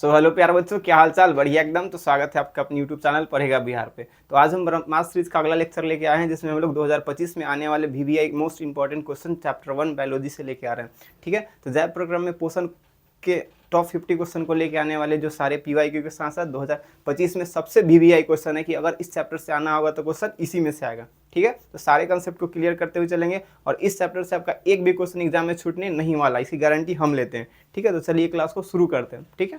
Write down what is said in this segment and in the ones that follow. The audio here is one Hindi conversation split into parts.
सो हेलो प्यारे बच्चों, क्या हाल चाल? बढ़िया एकदम। तो स्वागत है आपका अपने यूट्यूब चैनल पढ़ेगा बिहार पे। तो आज हम ब्रह्मास्त्र सीरीज का अगला लेक्चर लेके आए हैं, जिसमें हम लोग 2025 में आने वाले VVI most important question chapter 1 biology से लेके आ रहे हैं। ठीक है, तो जैव प्रोग्राम में पोषण के टॉप 50 क्वेश्चन को लेके आने वाले जो सारे PYQ के साथ साथ 2025 में सबसे VVI क्वेश्चन है कि अगर इस चैप्टर से आना होगा तो क्वेश्चन इसी में से आएगा। ठीक है, तो सारे कंसेप्ट को क्लियर करते हुए चलेंगे और इस चैप्टर से आपका एक भी क्वेश्चन एग्जाम में छूटने नहीं वाला, इसकी गारंटी हम लेते हैं। ठीक है, तो चलिए क्लास को शुरू करते हैं। ठीक है,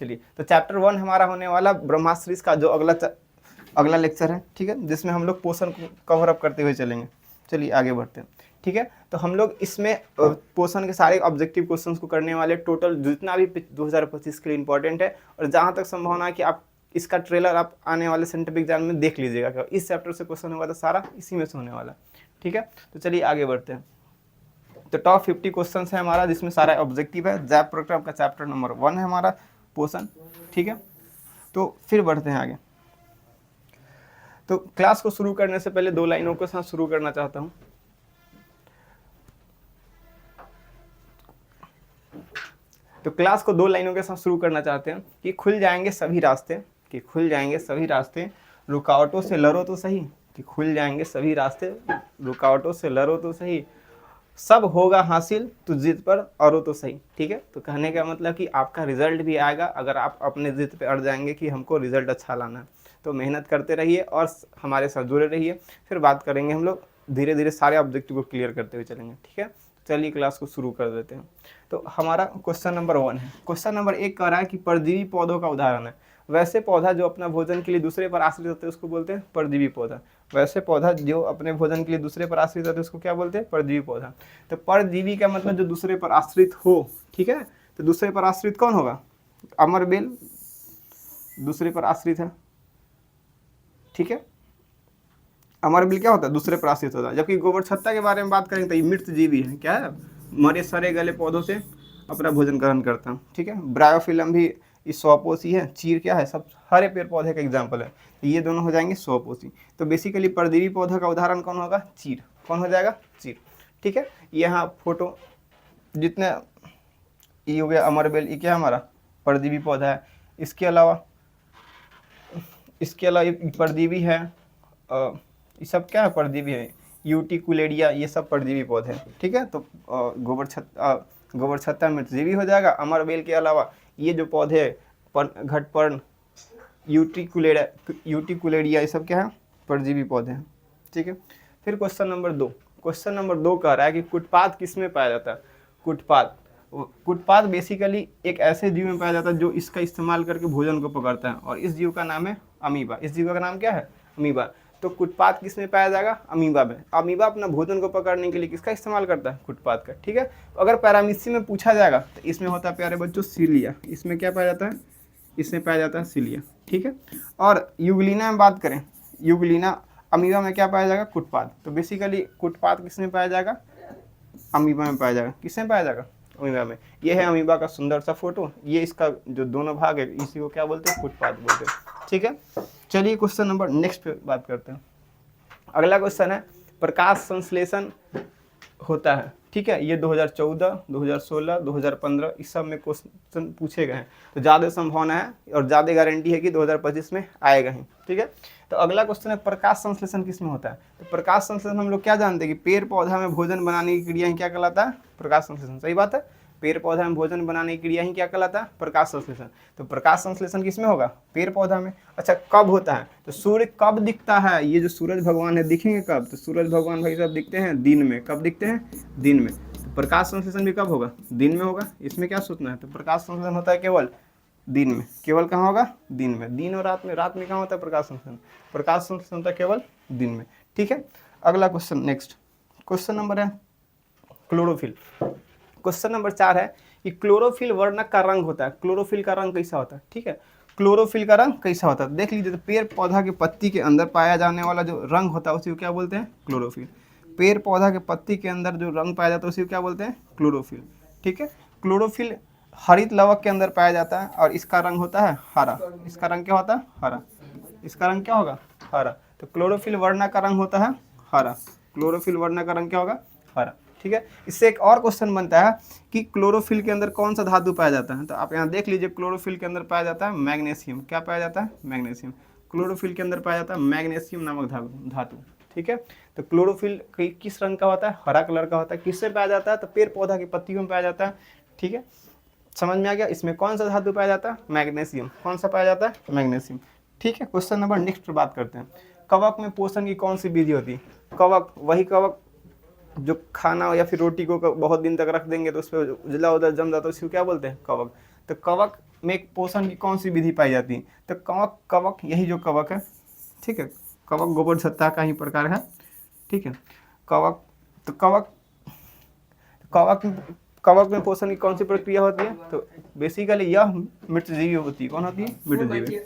चलिए, तो चैप्टर 1 हमारा होने वाला ब्रह्मास्त्र सीरीज का जो अगला लेक्चर है। ठीक है, जिसमें हम लोग पोषण को कवर अप करते हुए चलेंगे। चलिए आगे बढ़ते हैं। ठीक है, तो हम लोग इसमें पोषण के सारे ऑब्जेक्टिव क्वेश्चंस को करने वाले, टोटल जितना भी 2025 के लिए इंपॉर्टेंट है, और जहाँ तक संभावना है कि आप इसका ट्रेलर आप आने वाले सेंटिफिक एग्जाम में देख लीजिएगा कि इस चैप्टर से क्वेश्चन होगा तो सारा इसी में से होने वाला। ठीक है, तो चलिए आगे बढ़ते हैं। तो टॉप 50 क्वेश्चन है हमारा, जिसमें सारा ऑब्जेक्टिव है। जैव प्रोग्राम का चैप्टर नंबर 1 है हमारा पोषण। ठीक है, तो फिर बढ़ते हैं आगे। तो क्लास को शुरू करने से पहले 2 लाइनों के साथ शुरू करना चाहता हूं। तो क्लास को 2 लाइनों के साथ शुरू करना चाहते हैं कि खुल जाएंगे सभी रास्ते, रुकावटों से लड़ो तो सही, कि खुल जाएंगे सभी रास्ते, रुकावटों से लड़ो तो सही, सब होगा हासिल तो जिद पर अड़ो तो सही। ठीक है, तो कहने का मतलब कि आपका रिजल्ट भी आएगा अगर आप अपने जिद पे अड़ जाएंगे कि हमको रिजल्ट अच्छा लाना है। तो मेहनत करते रहिए और हमारे साथ जुड़े रहिए। फिर बात करेंगे, हम लोग धीरे धीरे सारे ऑब्जेक्टिव को क्लियर करते हुए चलेंगे। ठीक है, चलिए क्लास को शुरू कर देते हैं। तो हमारा क्वेश्चन नंबर 1 है। क्वेश्चन नंबर 1 कह रहा है कि परजीवी पौधों का उदाहरण है। वैसे पौधा जो अपना भोजन के लिए दूसरे पर आश्रित होते हैं उसको बोलते हैं परजीवी पौधा। वैसे पौधा जो अपने भोजन के लिए दूसरे पर आश्रित होते हैं उसको क्या बोलते हैं? परजीवी पौधा। तो परजीवी का मतलब जो दूसरे पर आश्रित हो। ठीक है, तो दूसरे पर आश्रित कौन होगा? अमरबेल दूसरे पर आश्रित है। ठीक है, अमरबेल क्या होता है? दूसरे पर आश्रित होता है। जबकि गोबर छत्ता के बारे में बात करेंगे तो ये मृत जीवी है। क्या है? मरे सरे गले पौधों से अपना भोजन ग्रहण करता है। ठीक है, ब्रायोफिलम भी इस स्वपोषी है। चीर क्या है? सब हरे पेड़ पौधे का एग्जाम्पल है। तो ये दोनों हो जाएंगे स्वपोषी। तो बेसिकली परजीवी पौधा का उदाहरण कौन होगा? चीर। कौन हो जाएगा? चीर। ठीक है, यहाँ फोटो जितने ये हो गया अमरबेल, ये क्या हमारा परजीवी पौधा है। इसके अलावा परजीवी है, ये सब क्या है? परजीवी है। यूटिकुलेरिया, ये सब परजीवी पौधे हैं। ठीक है, तो गोबर छत्ता मृतजीवी हो जाएगा। अमरबेल के अलावा ये जो पौधे घटपर्ण, यूटिकुलेरिया, ये सब क्या है? परजीवी पौधे हैं। ठीक है, फिर क्वेश्चन नंबर 2। क्वेश्चन नंबर 2 कह रहा है कि कुटपाद किस में पाया जाता है? कुटपाद बेसिकली एक ऐसे जीव में पाया जाता है जो इसका इस्तेमाल करके भोजन को पकड़ता है, और इस जीव का नाम है अमीबा। इस जीव का नाम क्या है? अमीबा। तो कुटपाद किस में पाया जाएगा? अमीबा में। अमीबा अपना भोजन को पकड़ने के लिए किसका इस्तेमाल करता है? कुटपाद का। ठीक है, अगर पैरामीसी में पूछा जाएगा तो इसमें होता है प्यारे बच्चों सिलिया। इसमें क्या पाया जाता है? इसमें पाया जाता है सिलिया। ठीक है, और यूग्लिना में बात करें, यूग्लिना अमीबा में क्या पाया जाएगा? कुटपाद। तो बेसिकली कुटपाद किस में पाया जाएगा? अमीबा में पाया जाएगा। किस में पाया जाएगा? अमीबा में। ये है अमीबा का सुंदर सा फोटो। ये इसका जो दोनों भाग है इसी को क्या बोलते हैं? कुटपाद बोलते हैं। ठीक है, चलिए क्वेश्चन नंबर नेक्स्ट पे बात करते हैं। अगला क्वेश्चन है प्रकाश संश्लेषण होता है। ठीक है, ये 2014, 2016, 2015 इस सब में क्वेश्चन पूछे गए हैं। तो ज़्यादा संभावना है और ज़्यादा गारंटी है कि 2025 में आएगा ही। ठीक है, तो अगला क्वेश्चन है प्रकाश संश्लेषण किस में होता है? तो प्रकाश संश्लेषण हम लोग क्या जानते हैं कि पेड़ पौधा में भोजन बनाने की क्रिया ही क्या कहलाता है? प्रकाश संश्लेषण। सही बात है, पेड़ पौधा में भोजन बनाने की क्रिया ही क्या कहलाता है? प्रकाश संश्लेषण। तो प्रकाश संश्लेषण किस में होगा? पेड़ पौधा में। अच्छा, कब होता है? तो सूर्य कब दिखता है? ये जो सूरज भगवान है दिखेंगे कब? तो सूरज भगवान भाई साहब दिखते हैं दिन में। कब दिखते हैं? दिन में। तो प्रकाश संश्लेषण भी कब होगा? दिन में होगा। इसमें क्या सोचना है? तो प्रकाश संश्लेषण होता है केवल दिन में। केवल कहाँ होगा? दिन में। दिन और रात में। रात में कहाँ होता है प्रकाश संश्लेषण? प्रकाश संश्लेषण होता है केवल दिन में। ठीक है, अगला क्वेश्चन नेक्स्ट। क्वेश्चन नंबर है क्लोरोफिल। क्वेश्चन नंबर 4 है कि क्लोरोफिल वर्णक का रंग होता है। क्लोरोफिल का रंग कैसा होता है? ठीक है, क्लोरोफिल का रंग कैसा होता है देख लीजिए। तो पेड़ पौधा के पत्ती के अंदर पाया जाने वाला जो रंग होता है उसी को क्या बोलते हैं? क्लोरोफिल। पेड़ पौधा के पत्ती के अंदर जो रंग पाया जाता है उसी को क्या बोलते हैं? क्लोरोफिल। ठीक है, क्लोरोफिल हरित लवक के अंदर पाया जाता है और इसका रंग होता है हरा। इसका रंग क्या होता है? हरा। इसका रंग क्या होगा? हरा। तो क्लोरोफिल वर्णक का रंग होता है हरा। क्लोरोफिल वर्णक का रंग क्या होगा? हरा। ठीक है। इससे एक और क्वेश्चन बनता है कि क्लोरोफिल के अंदर कौन सा धातु पाया जाता है, तो आप यहाँ देख लीजिए क्लोरोफिल के अंदर पाया जाता है मैग्नीशियम। क्या पाया जाता है? मैग्नीशियम। क्लोरोफिल के अंदर पाया जाता है मैग्नीशियम नामक धातु, ठीक है। तो क्लोरोफिल किस रंग का होता है? हरा कलर का होता है। किससे पाया जाता है? तो पेड़ पौधा की पत्तियों में पाया जाता है, ठीक है। समझ में आ गया? इसमें कौन सा धातु पाया जाता है? मैग्नीशियम। कौन सा पाया जाता है? मैग्नीशियम, ठीक है। क्वेश्चन नंबर नेक्स्ट पर बात करते हैं। कवक में पोषण की कौन सी विधि होती है? कवक, वही कवक जो खाना या फिर रोटी को बहुत दिन तक रख देंगे तो उस पर उजला उधर जम जाता है, उसको क्या बोलते हैं? कवक। तो कवक में पोषण की कौन सी विधि पाई जाती है? तो कवक यही जो कवक है, ठीक है। कवक गोबर सत्ता का ही प्रकार है, ठीक है। कवक, तो कवक में पोषण की कौन सी प्रक्रिया होती है? तो बेसिकली यह मृतजीवी होती है। कौन होती है? मृतजीवी।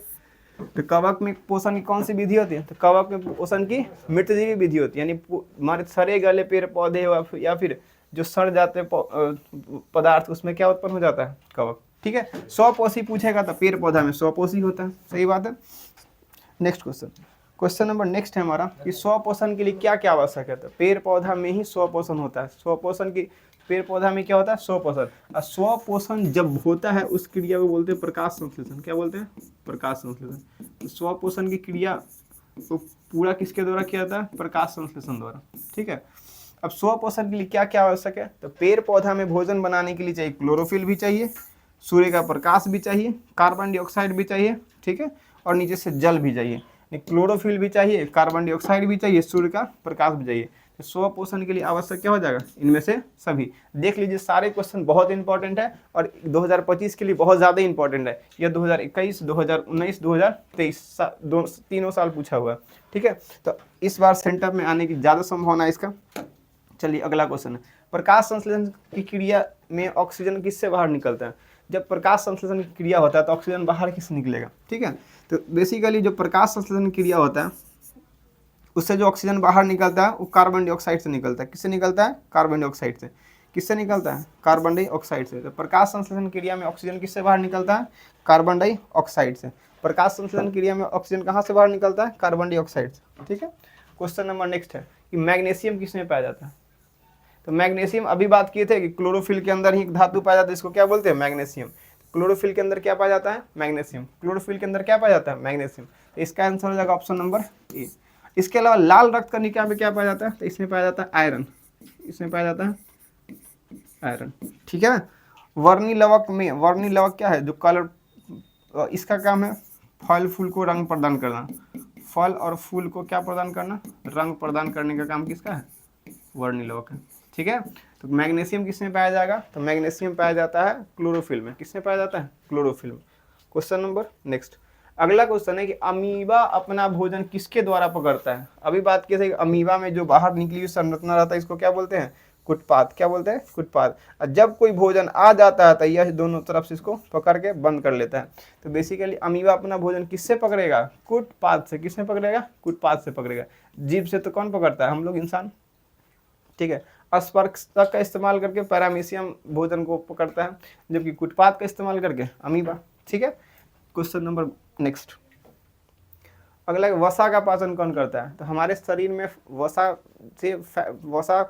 तो कवक में पोषण की कौन सी विधि होती है? तो कवक में पोषण की मृतजीवी विधि होती है, यानी हमारे सड़े गले पेड़ पौधे या फिर जो सड़ जाते पदार्थ, उसमें क्या उत्पन्न हो जाता है? कवक, ठीक है। स्वपोषी पूछेगा तो पेड़ पौधा में स्वपोषी होता है, सही बात है। नेक्स्ट क्वेश्चन नंबर नेक्स्ट है हमारा कि स्वपोषण के लिए क्या क्या आवश्यक है? तो पेड़ पौधा में ही स्वपोषण होता है। स्वपोषण की पेड़ पौधा में क्या होता है? स्वपोषण। और स्वपोषण जब होता है उस क्रिया को बोलते हैं प्रकाश संश्लेषण। क्या बोलते हैं? प्रकाश संश्लेषण। तो स्वपोषण की क्रिया तो पूरा किसके द्वारा किया जाता है? प्रकाश संश्लेषण द्वारा, ठीक है। अब स्वपोषण के लिए क्या क्या आवश्यक है? तो पेड़ पौधा में भोजन बनाने के लिए चाहिए क्लोरोफिल भी चाहिए, सूर्य का प्रकाश भी चाहिए, कार्बन डाइऑक्साइड भी चाहिए, ठीक है, और नीचे से जल भी चाहिए। क्लोरोफिल भी चाहिए, कार्बन डाइऑक्साइड भी चाहिए, सूर्य का प्रकाश भी चाहिए। तो स्वपोषण के लिए आवश्यक क्या हो जाएगा? इनमें से सभी। देख लीजिए सारे क्वेश्चन बहुत इंपॉर्टेंट है और 2025 के लिए बहुत ज़्यादा इंपॉर्टेंट है। यह 2021, 2019, 2023 तीनों साल पूछा हुआ है, ठीक है। तो इस बार सेंटर में आने की ज़्यादा संभावना है इसका। चलिए अगला क्वेश्चन है, प्रकाश संश्लेषण की क्रिया में ऑक्सीजन किससे बाहर निकलता है? जब प्रकाश संश्लेषण की क्रिया होता है तो ऑक्सीजन बाहर किससे निकलेगा? ठीक है। तो बेसिकली जो प्रकाश संश्लेषण की क्रिया होता है उससे जो ऑक्सीजन बाहर निकलता है वो कार्बन डाइऑक्साइड से निकलता है। किससे निकलता है? कार्बन डाइऑक्साइड से। किससे निकलता है? कार्बन डाइऑक्साइड से। तो प्रकाश संश्लेषण क्रिया में ऑक्सीजन किससे बाहर निकलता है? कार्बन डाइऑक्साइड से। प्रकाश संश्लेषण क्रिया में ऑक्सीजन कहाँ से बाहर निकलता है? कार्बन डाइऑक्साइड से, ठीक है। क्वेश्चन नंबर नेक्स्ट है कि मैग्नीशियम किसमें पाया जाता है? तो मैग्नीशियम अभी बात किए थे कि क्लोरोफिल के अंदर ही एक धातु पाया जाता है, इसको क्या बोलते हैं? मैग्नीशियम। क्लोरोफिल के अंदर क्या पाया जाता है? मैग्नीशियम। क्लोरोफिल के अंदर क्या पाया जाता है? मैग्नीशियम। तो इसका आंसर हो जाएगा ऑप्शन नंबर ए। इसके अलावा लाल रक्त कणिका में क्या पाया जाता है? तो इसमें पाया जाता है आयरन। इसमें पाया जाता है आयरन, ठीक है। वर्णी लवक में, वर्णी लवक क्या है? जो कलर, इसका काम है फल फूल को रंग प्रदान करना। फल और फूल को क्या प्रदान करना? रंग प्रदान करने का काम किसका है? वर्णी लवक है, ठीक है। तो मैग्नीशियम किसमें पाया जाएगा? तो मैग्नीशियम पाया जाता है क्लोरोफिल में। किसमें पाया जाता है? क्लोरोफिल में। क्वेश्चन नंबर नेक्स्ट, अगला क्वेश्चन है कि अमीबा अपना भोजन किसके द्वारा पकड़ता है? अभी बात की थी अमीबा में जो बाहर निकली हुई संरचना रहता है इसको क्या बोलते हैं? कुटपाद। क्या बोलते हैं? कुटपाद। और जब कोई भोजन आ जाता है तो यह दोनों तरफ से इसको पकड़ के बंद कर लेता है। तो बेसिकली अमीबा अपना भोजन किससे पकड़ेगा? कुटपाद से। किससे पकड़ेगा? कुटपाद से पकड़ेगा। जीभ से तो कौन पकड़ता है? हम लोग इंसान, ठीक है। स्पर्शक का इस्तेमाल करके पैरामीशियम भोजन को पकड़ता है, जबकि कुटपाद का इस्तेमाल करके अमीबा, ठीक है। क्वेश्चन नंबर नेक्स्ट, अगला वसा का पाचन कौन करता है? तो हमारे शरीर में वसा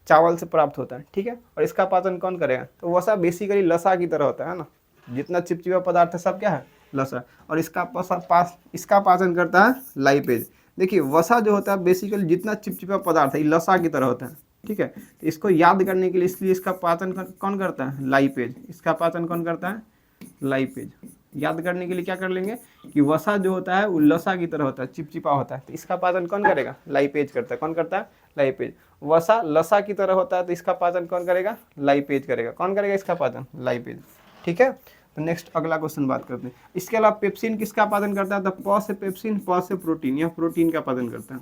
चावल से प्राप्त होता है, ठीक है। और इसका पाचन कौन करेगा? तो वसा बेसिकली लसा की तरह होता है ना, जितना चिपचिपा पदार्थ है सब क्या है? लसा। और इसका पाचन करता है लाइपेज। देखिए वसा जो होता है बेसिकली जितना चिपचिपा पदार्थ है लसा की तरह होता है, ठीक है। तो इसको याद करने के लिए इसलिए इसका पाचन कौन करता है? लाइपेज। इसका पाचन कौन करता है? लाइपेज। याद करने के लिए क्या कर लेंगे कि वसा जो होता है वो लसा की तरह होता है, चिपचिपा होता है। तो इसका पाचन कौन करेगा? लाइपेज करता है। कौन करता है? लाइपेज। वसा लसा की तरह होता है तो इसका पाचन कौन करेगा? लाइपेज करेगा। कौन करेगा इसका पाचन? लाइपेज, ठीक है। तो नेक्स्ट अगला क्वेश्चन बात करते हैं। इसके अलावा पेप्सिन किसका पाचन करता है? तो प से पेप्सिन, प से प्रोटीन, यह प्रोटीन का पाचन करता है,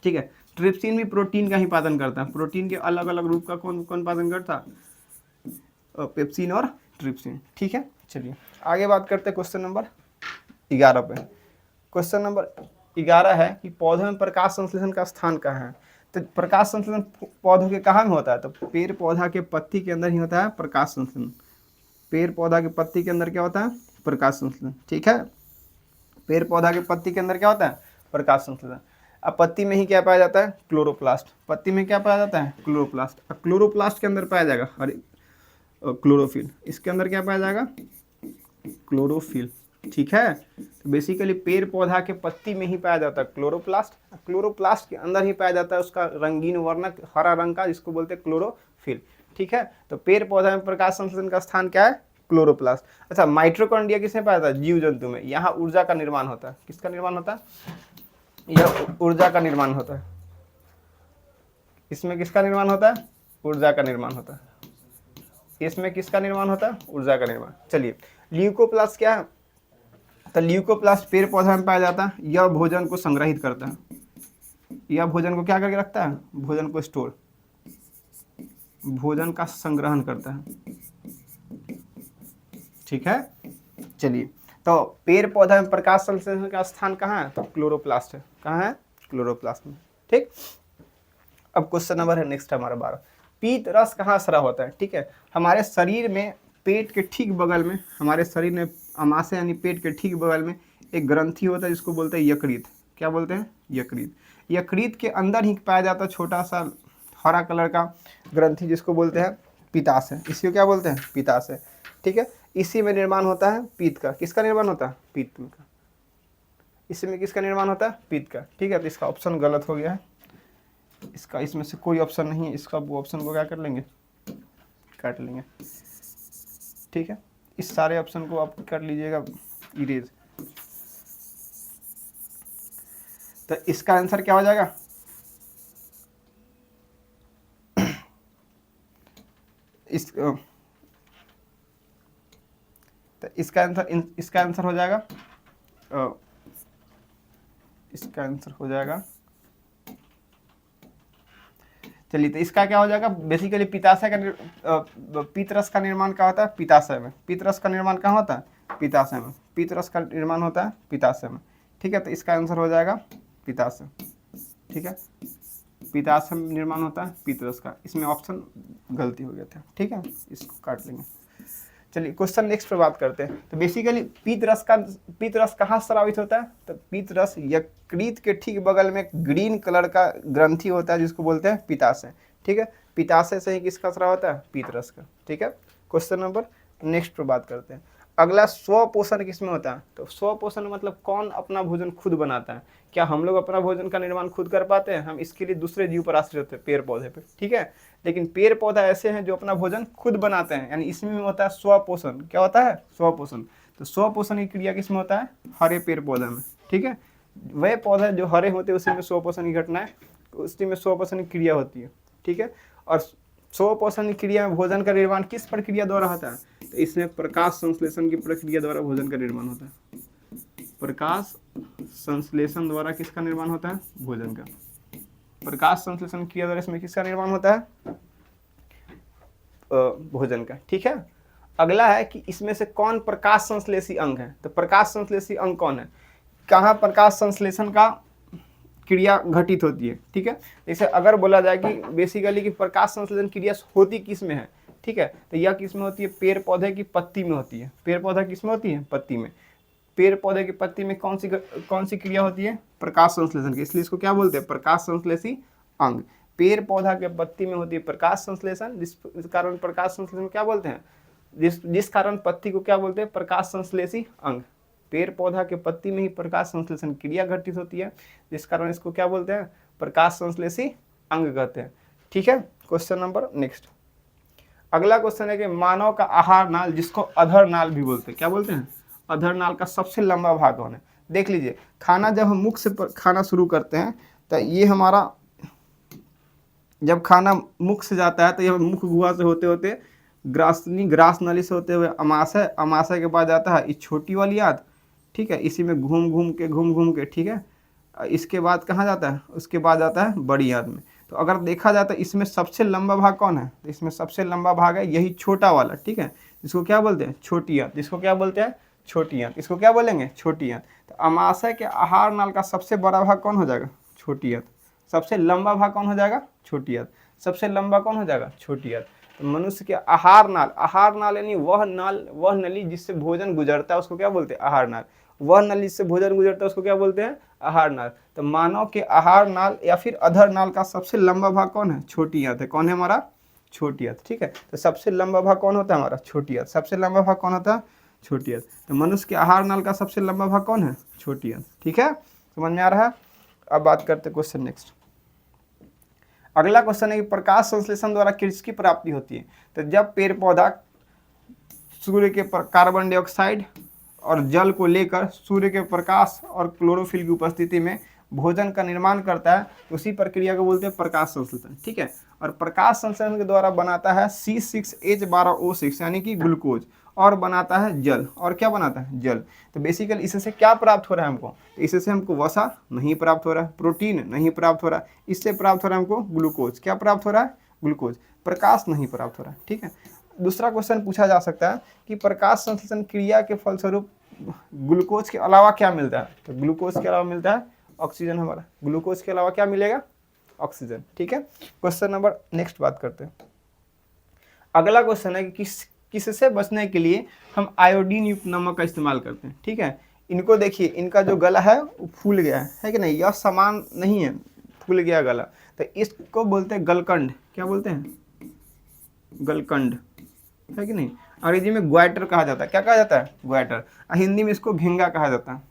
ठीक है। ट्रिप्सिन भी प्रोटीन का ही पाचन करता है। प्रोटीन के अलग अलग रूप का कौन कौन पाचन करता है? पेप्सिन और ट्रिप्सिन, ठीक है। चलिए आगे बात करते हैं क्वेश्चन नंबर 11 पे। क्वेश्चन नंबर 11 है कि पौधों में प्रकाश संश्लेषण का स्थान कहाँ है? तो प्रकाश संश्लेषण पौधों के कहाँ में होता है? तो पेड़ पौधा के पत्ती के अंदर ही होता है प्रकाश संश्लेषण। पेड़ पौधा के पत्ती के अंदर क्या होता है? प्रकाश संश्लेषण, ठीक है। पेड़ पौधा के पत्ती के अंदर क्या होता है? प्रकाश संश्लेषण। अब पत्ती में ही क्या पाया जाता है? क्लोरोप्लास्ट। पत्ती में क्या पाया जाता है? क्लोरोप्लास्ट। अब क्लोरोप्लास्ट के अंदर पाया जाएगा क्लोरोफिल। इसके अंदर क्या पाया जाएगा? क्लोरोफिल। ठीक है, तो बेसिकली पेड़ पौधा के पत्ती में ही पाया जाता है क्लोरोप्लास्ट। क्लोरोप्लास्ट के अंदर ही पाया जाता है उसका रंगीन वर्णक हरा रंग का, जिसको बोलते हैं क्लोरोफिल। ठीक है, तो पेड़ पौधा में प्रकाश संश्लेषण का स्थान क्या है? क्लोरोप्लास्ट। अच्छा, माइटोकॉन्ड्रिया किसमें पाया जाता है? जीव जंतु में। यहाँ ऊर्जा का निर्माण होता है। किसका निर्माण होता है? यह ऊर्जा का निर्माण होता है। इसमें किसका निर्माण होता है? ऊर्जा का निर्माण होता है। इसमें किसका निर्माण होता है? ऊर्जा का निर्माण। चलिए, ल्यूकोप्लास्ट क्या है? तो ल्यूकोप्लास्ट पेड़ पौधा में पाया जाता है। यह भोजन को संग्रहित करता है। यह भोजन को क्या करके रखता है? भोजन को स्टोर, भोजन का संग्रहण करता है। ठीक है, चलिए, तो पेड़ पौधा में प्रकाश संश्लेषण का स्थान कहाँ है? तो क्लोरोप्लास्ट है। कहाँ है? क्लोरोप्लास्ट में। ठीक, अब क्वेश्चन नंबर है नेक्स्ट हमारा 12। पीत रस कहाँ स्राव होता है? ठीक है, हमारे शरीर में पेट के ठीक बगल में, हमारे शरीर में अमाशय यानी पेट के ठीक बगल में एक ग्रंथि होता है जिसको बोलते हैं यकृत। क्या बोलते हैं? यकृत। यकृत के अंदर ही पाया जाता है छोटा सा हरा कलर का ग्रंथि जिसको बोलते हैं पित्ताशय। इसको क्या बोलते हैं? पित्ताशय। ठीक है, इसी में निर्माण होता है पीत का। किसका निर्माण होता है? पीत का। इसी में किसका निर्माण होता है? पीत का। ठीक है, तो इसका ऑप्शन गलत हो गया है। इसका इसमें से कोई ऑप्शन नहीं है, इसका वो ऑप्शन को क्या कर लेंगे? काट लेंगे। ठीक है, इस सारे ऑप्शन को आप कर लीजिएगा इरेज। तो इसका आंसर क्या हो जाएगा? तो इसका आंसर हो जाएगा, इसका आंसर हो जाएगा, चलिए, तो इसका क्या हो जाएगा? बेसिकली पित्ताशय का पीतरस का निर्माण क्या होता है? पित्ताशय में। पीतरस का निर्माण कहाँ होता है? पित्ताशय में। पीतरस का निर्माण होता है पित्ताशय में। ठीक है, तो इसका आंसर हो जाएगा पित्ताशय। ठीक है, पित्ताशय में निर्माण होता है पीतरस का। इसमें ऑप्शन गलती हो गया था। ठीक है, इसको काट लेंगे। चलिए, क्वेश्चन नेक्स्ट पे बात करते हैं। तो बेसिकली पीतरस कहाँ स्रावित होता है? तो पीतरस यकृत के ठीक बगल में ग्रीन कलर का ग्रंथि होता है जिसको बोलते हैं पित्ताशय। ठीक है, पित्ताशय से ही किसका स्राव होता है? पीतरस का। ठीक है, क्वेश्चन नंबर नेक्स्ट पे बात करते हैं। अगला, स्वपोषण किसमें होता है? तो स्वपोषण मतलब कौन अपना भोजन खुद बनाता है? क्या हम लोग अपना भोजन का निर्माण खुद कर पाते हैं? हम इसके लिए दूसरे जीव पर आश्रित होते हैं, पेड़ पौधे पे। ठीक है, लेकिन पेड़ पौधा ऐसे हैं जो अपना भोजन खुद बनाते हैं, यानी इसमें होता है स्वपोषण। क्या होता है? स्वपोषण। तो स्वपोषण की क्रिया किसमें होता है? हरे पेड़ पौधे में। ठीक है, वह पौधे जो हरे होते हैं उसी में स्वपोषण की घटना है, उसी में स्वपोषण की क्रिया होती है। ठीक है, और स्वपोषण की क्रिया में भोजन का निर्माण किस प्रक्रिया द्वारा होता है? तो इसमें प्रकाश संश्लेषण की प्रक्रिया द्वारा भोजन का निर्माण होता है। प्रकाश संश्लेषण द्वारा किसका निर्माण होता है? भोजन का। प्रकाश संश्लेषण क्रिया द्वारा इसमें किसका निर्माण होता है? भोजन का। ठीक है, अगला है कि इसमें से कौन प्रकाश संश्लेषी अंग है? तो प्रकाश संश्लेषी अंग कौन है? कहाँ प्रकाश संश्लेषण का क्रिया घटित होती है? ठीक है, जैसे अगर बोला जाए कि बेसिकली कि प्रकाश संश्लेषण क्रिया होती किस में है? ठीक है, तो यह किस में होती है? पेड़ पौधे की पत्ती में होती है। पेड़ पौधा किस में होती है? पत्ती में। पेड़ पौधे की पत्ती में कौन सी क्रिया होती है? प्रकाश संश्लेषण की। इसलिए इसको क्या बोलते हैं? प्रकाश संश्लेषी अंग। पेड़ पौधा के पत्ती में होती है प्रकाश संश्लेषण, जिस कारण प्रकाश संश्लेषण क्या बोलते हैं? जिस कारण पत्ती को क्या बोलते हैं? प्रकाश संश्लेषी अंग। पेड़ पौधा के पत्ती में ही प्रकाश संश्लेषण क्रिया घटित होती है, जिस कारण इसको क्या बोलते हैं? प्रकाश संश्लेषी अंग कहते हैं। ठीक है, क्वेश्चन नंबर नेक्स्ट। अगला क्वेश्चन है कि मानव का आहार नाल, जिसको अधर नाल भी बोलते हैं, क्या बोलते हैं? अधर नाल का सबसे लंबा भाग कौन है? देख लीजिए, खाना जब हम मुख से खाना शुरू करते हैं तो ये हमारा, जब खाना मुख से जाता है तो ये मुख गुहा से होते होते ग्रास नली से होते हुए अमाशय के बाद जाता है इस छोटी वाली आंत। ठीक है, इसी में घूम घूम के ठीक है, इसके बाद कहाँ जाता है? उसके बाद जाता है बड़ी आंत में। तो अगर देखा जाए तो इसमें सबसे लंबा भाग कौन है? तो इसमें सबसे लंबा भाग है यही छोटा वाला। ठीक है, जिसको क्या बोलते हैं? छोटी आंत। जिसको क्या बोलते हैं? छोटी आंत। इसको क्या बोलेंगे? छोटी आंत। तो अमाशय के आहार नाल का सबसे बड़ा भाग कौन हो जाएगा? छोटी आंत। सबसे लंबा भाग कौन हो जाएगा? छोटी आंत। सबसे लंबा कौन हो जाएगा? छोटी आंत। तो मनुष्य के आहार नाल, आहार नाल यानी वह नाल, वह नली जिससे भोजन गुजरता है उसको क्या बोलते हैं? आहार नाल। वह नली जिससे भोजन गुजरता है उसको क्या बोलते हैं? आहार नाल। तो मानव के आहार नाल या फिर अधर नाल का सबसे लंबा भाग कौन है? छोटी आंत है। कौन है हमारा? छोटी आंत। ठीक है, तो सबसे लंबा भाग कौन होता है हमारा? छोटी आंत। सबसे लंबा भाग कौन होता है? छोटी आंत। तो मनुष्य के आहार नाल का सबसे लंबा भाग कौन है? छोटी आंत। ठीक है, समझ में आ रहा है? अब बात करते क्वेश्चन नेक्स्ट। अगला क्वेश्चन है कि प्रकाश संश्लेषण द्वारा किसकी प्राप्ति होती है? तो जब पेड़ पौधा सूर्य के कार्बन डाइऑक्साइड और जल को लेकर सूर्य के प्रकाश और क्लोरोफिल की उपस्थिति में भोजन का निर्माण करता है, उसी प्रक्रिया को बोलते हैं प्रकाश संश्लेषण। ठीक है, और प्रकाश संश्लेषण के द्वारा बनाता है C6H12O6 यानी कि ग्लूकोज, और बनाता है जल। और क्या बनाता है? जल। तो बेसिकली इससे क्या प्राप्त हो रहा है हमको? तो इससे हमको वसा नहीं प्राप्त हो रहा है, प्रोटीन नहीं प्राप्त हो रहा है, इससे प्राप्त हो रहा है हमको ग्लूकोज। क्या प्राप्त हो रहा है? ग्लूकोज। प्रकाश नहीं प्राप्त हो रहा है। ठीक है, दूसरा क्वेश्चन पूछा जा सकता है कि प्रकाश संश्लेषण क्रिया के फलस्वरूप ग्लूकोज के अलावा क्या मिलता है? तो ग्लूकोज के अलावा मिलता है ऑक्सीजन। हमारा ग्लूकोज के अलावा क्या मिलेगा? ऑक्सीजन। ठीक है, क्वेश्चन नंबर नेक्स्ट बात करते हैं। अगला क्वेश्चन है कि किससे बचने के लिए हम आयोडीन युक्त नमक का इस्तेमाल करते हैं? ठीक है, इनको देखिए, इनका जो गला है वो फूल गया है कि नहीं? यह समान नहीं है, फूल गया गला, तो इसको बोलते हैं गलकंड। क्या बोलते हैं? गलकंड, है कि नहीं? अंग्रेजी में ग्वाइटर कहा जाता है। क्या कहा जाता है? ग्वाइटर। हिंदी में इसको घिंगा कहा जाता है।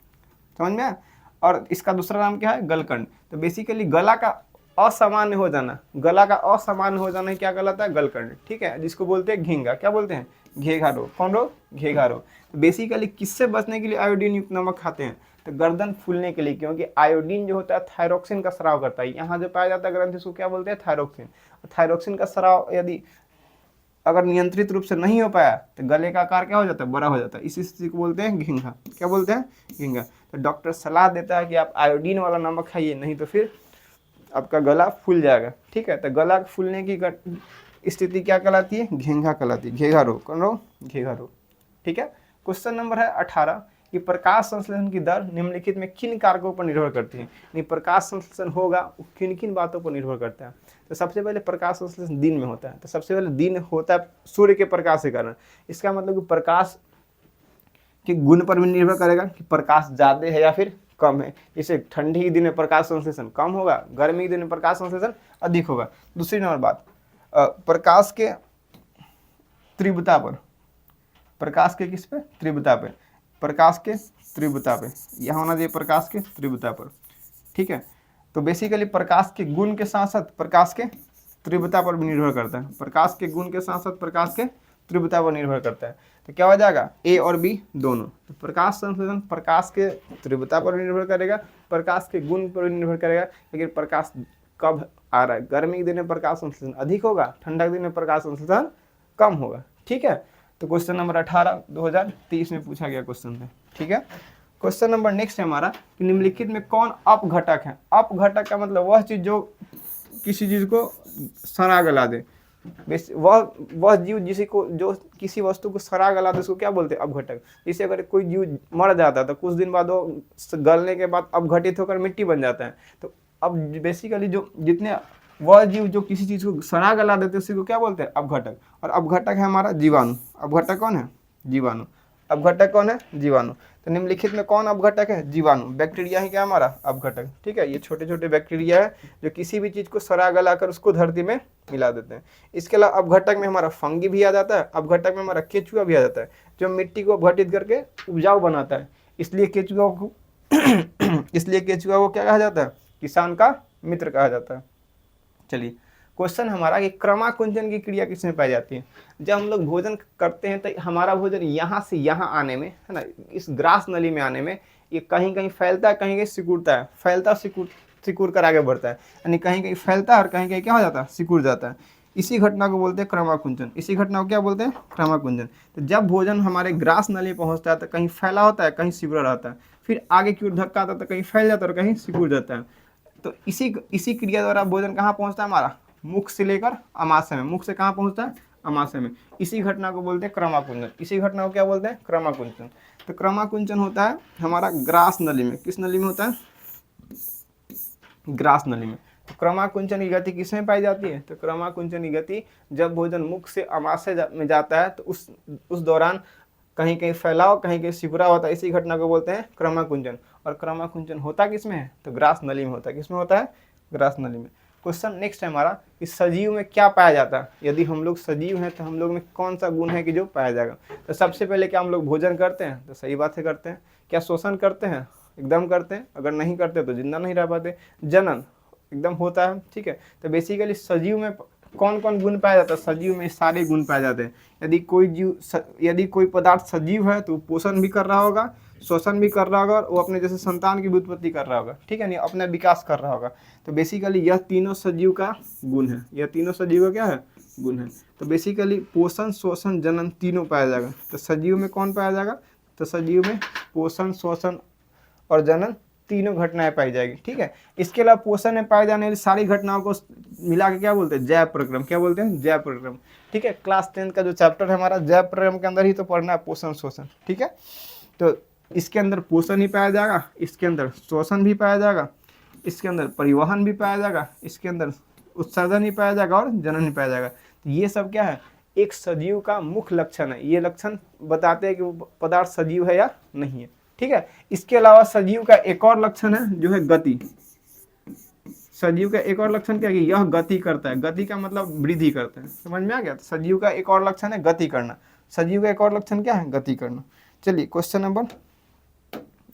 समझ में आया? और इसका दूसरा नाम क्या है? गलकंड। तो बेसिकली गला का असामान्य हो जाना, गला का असामान्य हो जाना क्या कहलाता है? गलकंड। ठीक है, जिसको बोलते हैं घिंगा। क्या बोलते हैं? घेघा रोग। कौन रोग? घेघा रोग। तो बेसिकली किससे बचने के लिए आयोडीन युक्त नमक खाते हैं? तो गर्दन फूलने के लिए, क्योंकि आयोडीन जो होता है थायरोक्सिन का स्राव करता है। यहाँ जो पाया जाता है ग्रंथि, उसको क्या बोलते हैं? थायरोक्सिन। थायरोक्सिन का स्राव यदि अगर नियंत्रित रूप से नहीं हो पाया तो गले का आकार क्या हो जाता है? बड़ा हो जाता है। इसी स्थिति को बोलते हैं घिंगा। क्या बोलते हैं? घिंगा। तो डॉक्टर सलाह देता है कि आप आयोडीन वाला नमक खाइए, नहीं तो फिर आपका गला फूल जाएगा। ठीक है, तो गला फूलने की स्थिति क्या कहलाती है? घेंघा कहलाती है। घेघा रोग। कौन रोग? घेघा रोग। ठीक है, क्वेश्चन नंबर है 18 कि प्रकाश संश्लेषण की दर निम्नलिखित में किन कारकों पर निर्भर करती है? यानी प्रकाश संश्लेषण होगा किन किन बातों पर निर्भर करता है? तो सबसे पहले प्रकाश संश्लेषण दिन में होता है। तो सबसे पहले दिन होता है सूर्य के प्रकाश के कारण। इसका मतलब कि प्रकाश के गुण पर भी निर्भर करेगा कि प्रकाश ज़्यादा है या फिर कम है। जैसे ठंडी के दिन में प्रकाश संश्लेषण कम होगा, गर्मी के दिन में प्रकाश संश्लेषण अधिक होगा। दूसरी नंबर बात, प्रकाश के तीव्रता पर, प्रकाश के किस पे? तीव्रता पे। प्रकाश के तीव्रता पे, यहाँ होना चाहिए प्रकाश के तीव्रता पर। ठीक है, तो बेसिकली प्रकाश के गुण के साथ साथ प्रकाश के तीव्रता पर भी निर्भर करता है। प्रकाश के गुण के साथ साथ प्रकाश के तीव्रता पर निर्भर करता है। तो क्या हो जाएगा? ए और बी दोनों। तो प्रकाश संश्लेषण प्रकाश के तीव्रता पर भी निर्भर करेगा, प्रकाश के गुण पर भी निर्भर करेगा। लेकिन प्रकाश कब आ रहा है? गर्मी के दिन में प्रकाश संश्लेषण अधिक होगा, ठंडा के दिन में प्रकाश संश्लेषण कम होगा। ठीक है, तो क्वेश्चन नंबर 18 2023 में पूछा गया क्वेश्चन है। ठीक है, क्वेश्चन नंबर नेक्स्ट है हमारा कि निम्नलिखित में कौन अपघटक है? अपघटक का मतलब वह चीज जो किसी चीज को सड़ा गला दे। वह जीव जो किसी वस्तु को सड़ा गला दे उसको क्या बोलते हैं? अपघटक। जैसे अगर कोई जीव मर जाता है तो कुछ दिन बाद वो गलने के बाद अपघटित होकर मिट्टी बन जाता है। तो अब बेसिकली जो जितने वह जीव जो किसी चीज को सड़ा गला देते हैं उसी को क्या बोलते हैं? अपघटक। और अपघटक है हमारा जीवाणु। अपघटक कौन है? जीवाणु। अपघटक कौन है? जीवाणु। तो निम्नलिखित में कौन अपघटक है? जीवाणु। बैक्टीरिया ही क्या हमारा? अपघटक। ठीक है, ये छोटे छोटे बैक्टीरिया है जो किसी भी चीज को सड़ा गला कर उसको धरती में मिला देते हैं। इसके अलावा अपघटक में हमारा फंगी भी आ जाता है, अपघटक में हमारा केचुआ भी आ जाता है जो मिट्टी को अपघटित करके उपजाऊ बनाता है। इसलिए केचुआ को इसलिए केचुआ को क्या कहा जाता है? किसान का मित्र कहा जाता है। चलिए, क्वेश्चन हमारा कि क्रमाकुंचन की क्रिया किसमें पाई जाती है? जब हम लोग भोजन करते हैं तो हमारा भोजन यहाँ से यहाँ आने में, है ना, इस ग्रास नली में आने में ये कहीं कहीं फैलता है, कहीं कहीं सिकुड़ता है। फैलता सिकुड़ कर आगे बढ़ता है, यानी कहीं कहीं फैलता है और कहीं कहीं क्या हो जाता है? सिकुड़ जाता है। इसी घटना को बोलते हैं क्रमाकुंचन। इसी घटना को क्या बोलते हैं? क्रमाकुंचन। तो जब भोजन हमारे ग्रास नली पहुँचता है तो कहीं फैला होता है, कहीं सिकुड़ा रहता है, फिर आगे की ओर धक्का आता है तो कहीं फैल जाता है और कहीं सिकुड़ जाता है। तो इसी क्रिया द्वारा भोजन कहाँ पहुँचता है हमारा? मुख से लेकर अमाशय में। मुख से कहाँ पहुँचता है? अमाशय में। इसी घटना को बोलते हैं क्रमाकुंचन। इसी घटना को क्या बोलते हैं? क्रमाकुंचन। तो क्रमाकुंचन होता है हमारा ग्रास नली में। किस नली में होता है? ग्रास नली में। तो क्रमाकुंचन की गति किसमें पाई जाती है? तो क्रमाकुंचन की गति जब भोजन मुख से आमाशय में जाता है तो उस दौरान कहीं कहीं फैलाव, कहीं कहीं सिकुड़ा होता है, इसी घटना को बोलते हैं क्रमाकुंचन। और क्रमाकुंचन होता किसमें है? तो ग्रास नली में होता है। किसमें होता है? ग्रास नली में। क्वेश्चन नेक्स्ट है हमारा कि सजीव में क्या पाया जाता है? यदि हम लोग सजीव हैं तो हम लोग में कौन सा गुण है कि जो पाया जाएगा? तो सबसे पहले क्या हम लोग भोजन करते हैं? तो सही बात है करते हैं। क्या शोषण करते हैं? एकदम करते हैं। अगर नहीं करते तो जिंदा नहीं रह पाते। जनन एकदम होता है, ठीक है। तो बेसिकली सजीव में कौन कौन गुण पाया जाता है? सजीव में सारे गुण पाए जाते हैं। यदि कोई पदार्थ सजीव है तो पोषण भी कर रहा होगा, शोषण भी कर रहा होगा, और वो अपने जैसे संतान की उत्पत्ति कर रहा होगा, ठीक है, नहीं अपना विकास कर रहा होगा। तो बेसिकली यह तीनों सजीव का गुण है। यह तीनों सजीव का क्या है? गुण है। तो बेसिकली पोषण, शोषण, जनन तीनों पाया जाएगा। तो सजीव में कौन पाया जाएगा? तो सजीव में पोषण, शोषण और जनन तीनों घटनाएं पाई जाएगी, ठीक है। इसके अलावा पोषण में पाए जाने वाली सारी घटनाओं को मिला के क्या बोलते हैं? जैव प्रक्रम। क्या बोलते हैं? जैव प्रक्रम, ठीक है। क्लास 10 का जो चैप्टर है हमारा जैव प्रक्रम के अंदर ही तो पढ़ना है पोषण, शोषण, ठीक है। तो इसके अंदर पोषण ही पाया जाएगा, इसके अंदर शोषण भी पाया जाएगा, इसके अंदर परिवहन भी पाया जाएगा, इसके अंदर उत्सर्जन ही पाया जाएगा और जनन ही पाया जाएगा। तो ये सब क्या है? एक सजीव का मुख्य लक्षण है। ये लक्षण बताते हैं कि वो पदार्थ सजीव है या नहीं है, ठीक है। इसके अलावा सजीव का एक और लक्षण है जो है गति। सजीव का एक और लक्षण क्या है? कि यह गति करता है। गति का मतलब वृद्धि करता है। समझ में आ गया? तो सजीव का एक और लक्षण है गति करना। सजीव का एक और लक्षण क्या है? गति करना। चलिए क्वेश्चन नंबर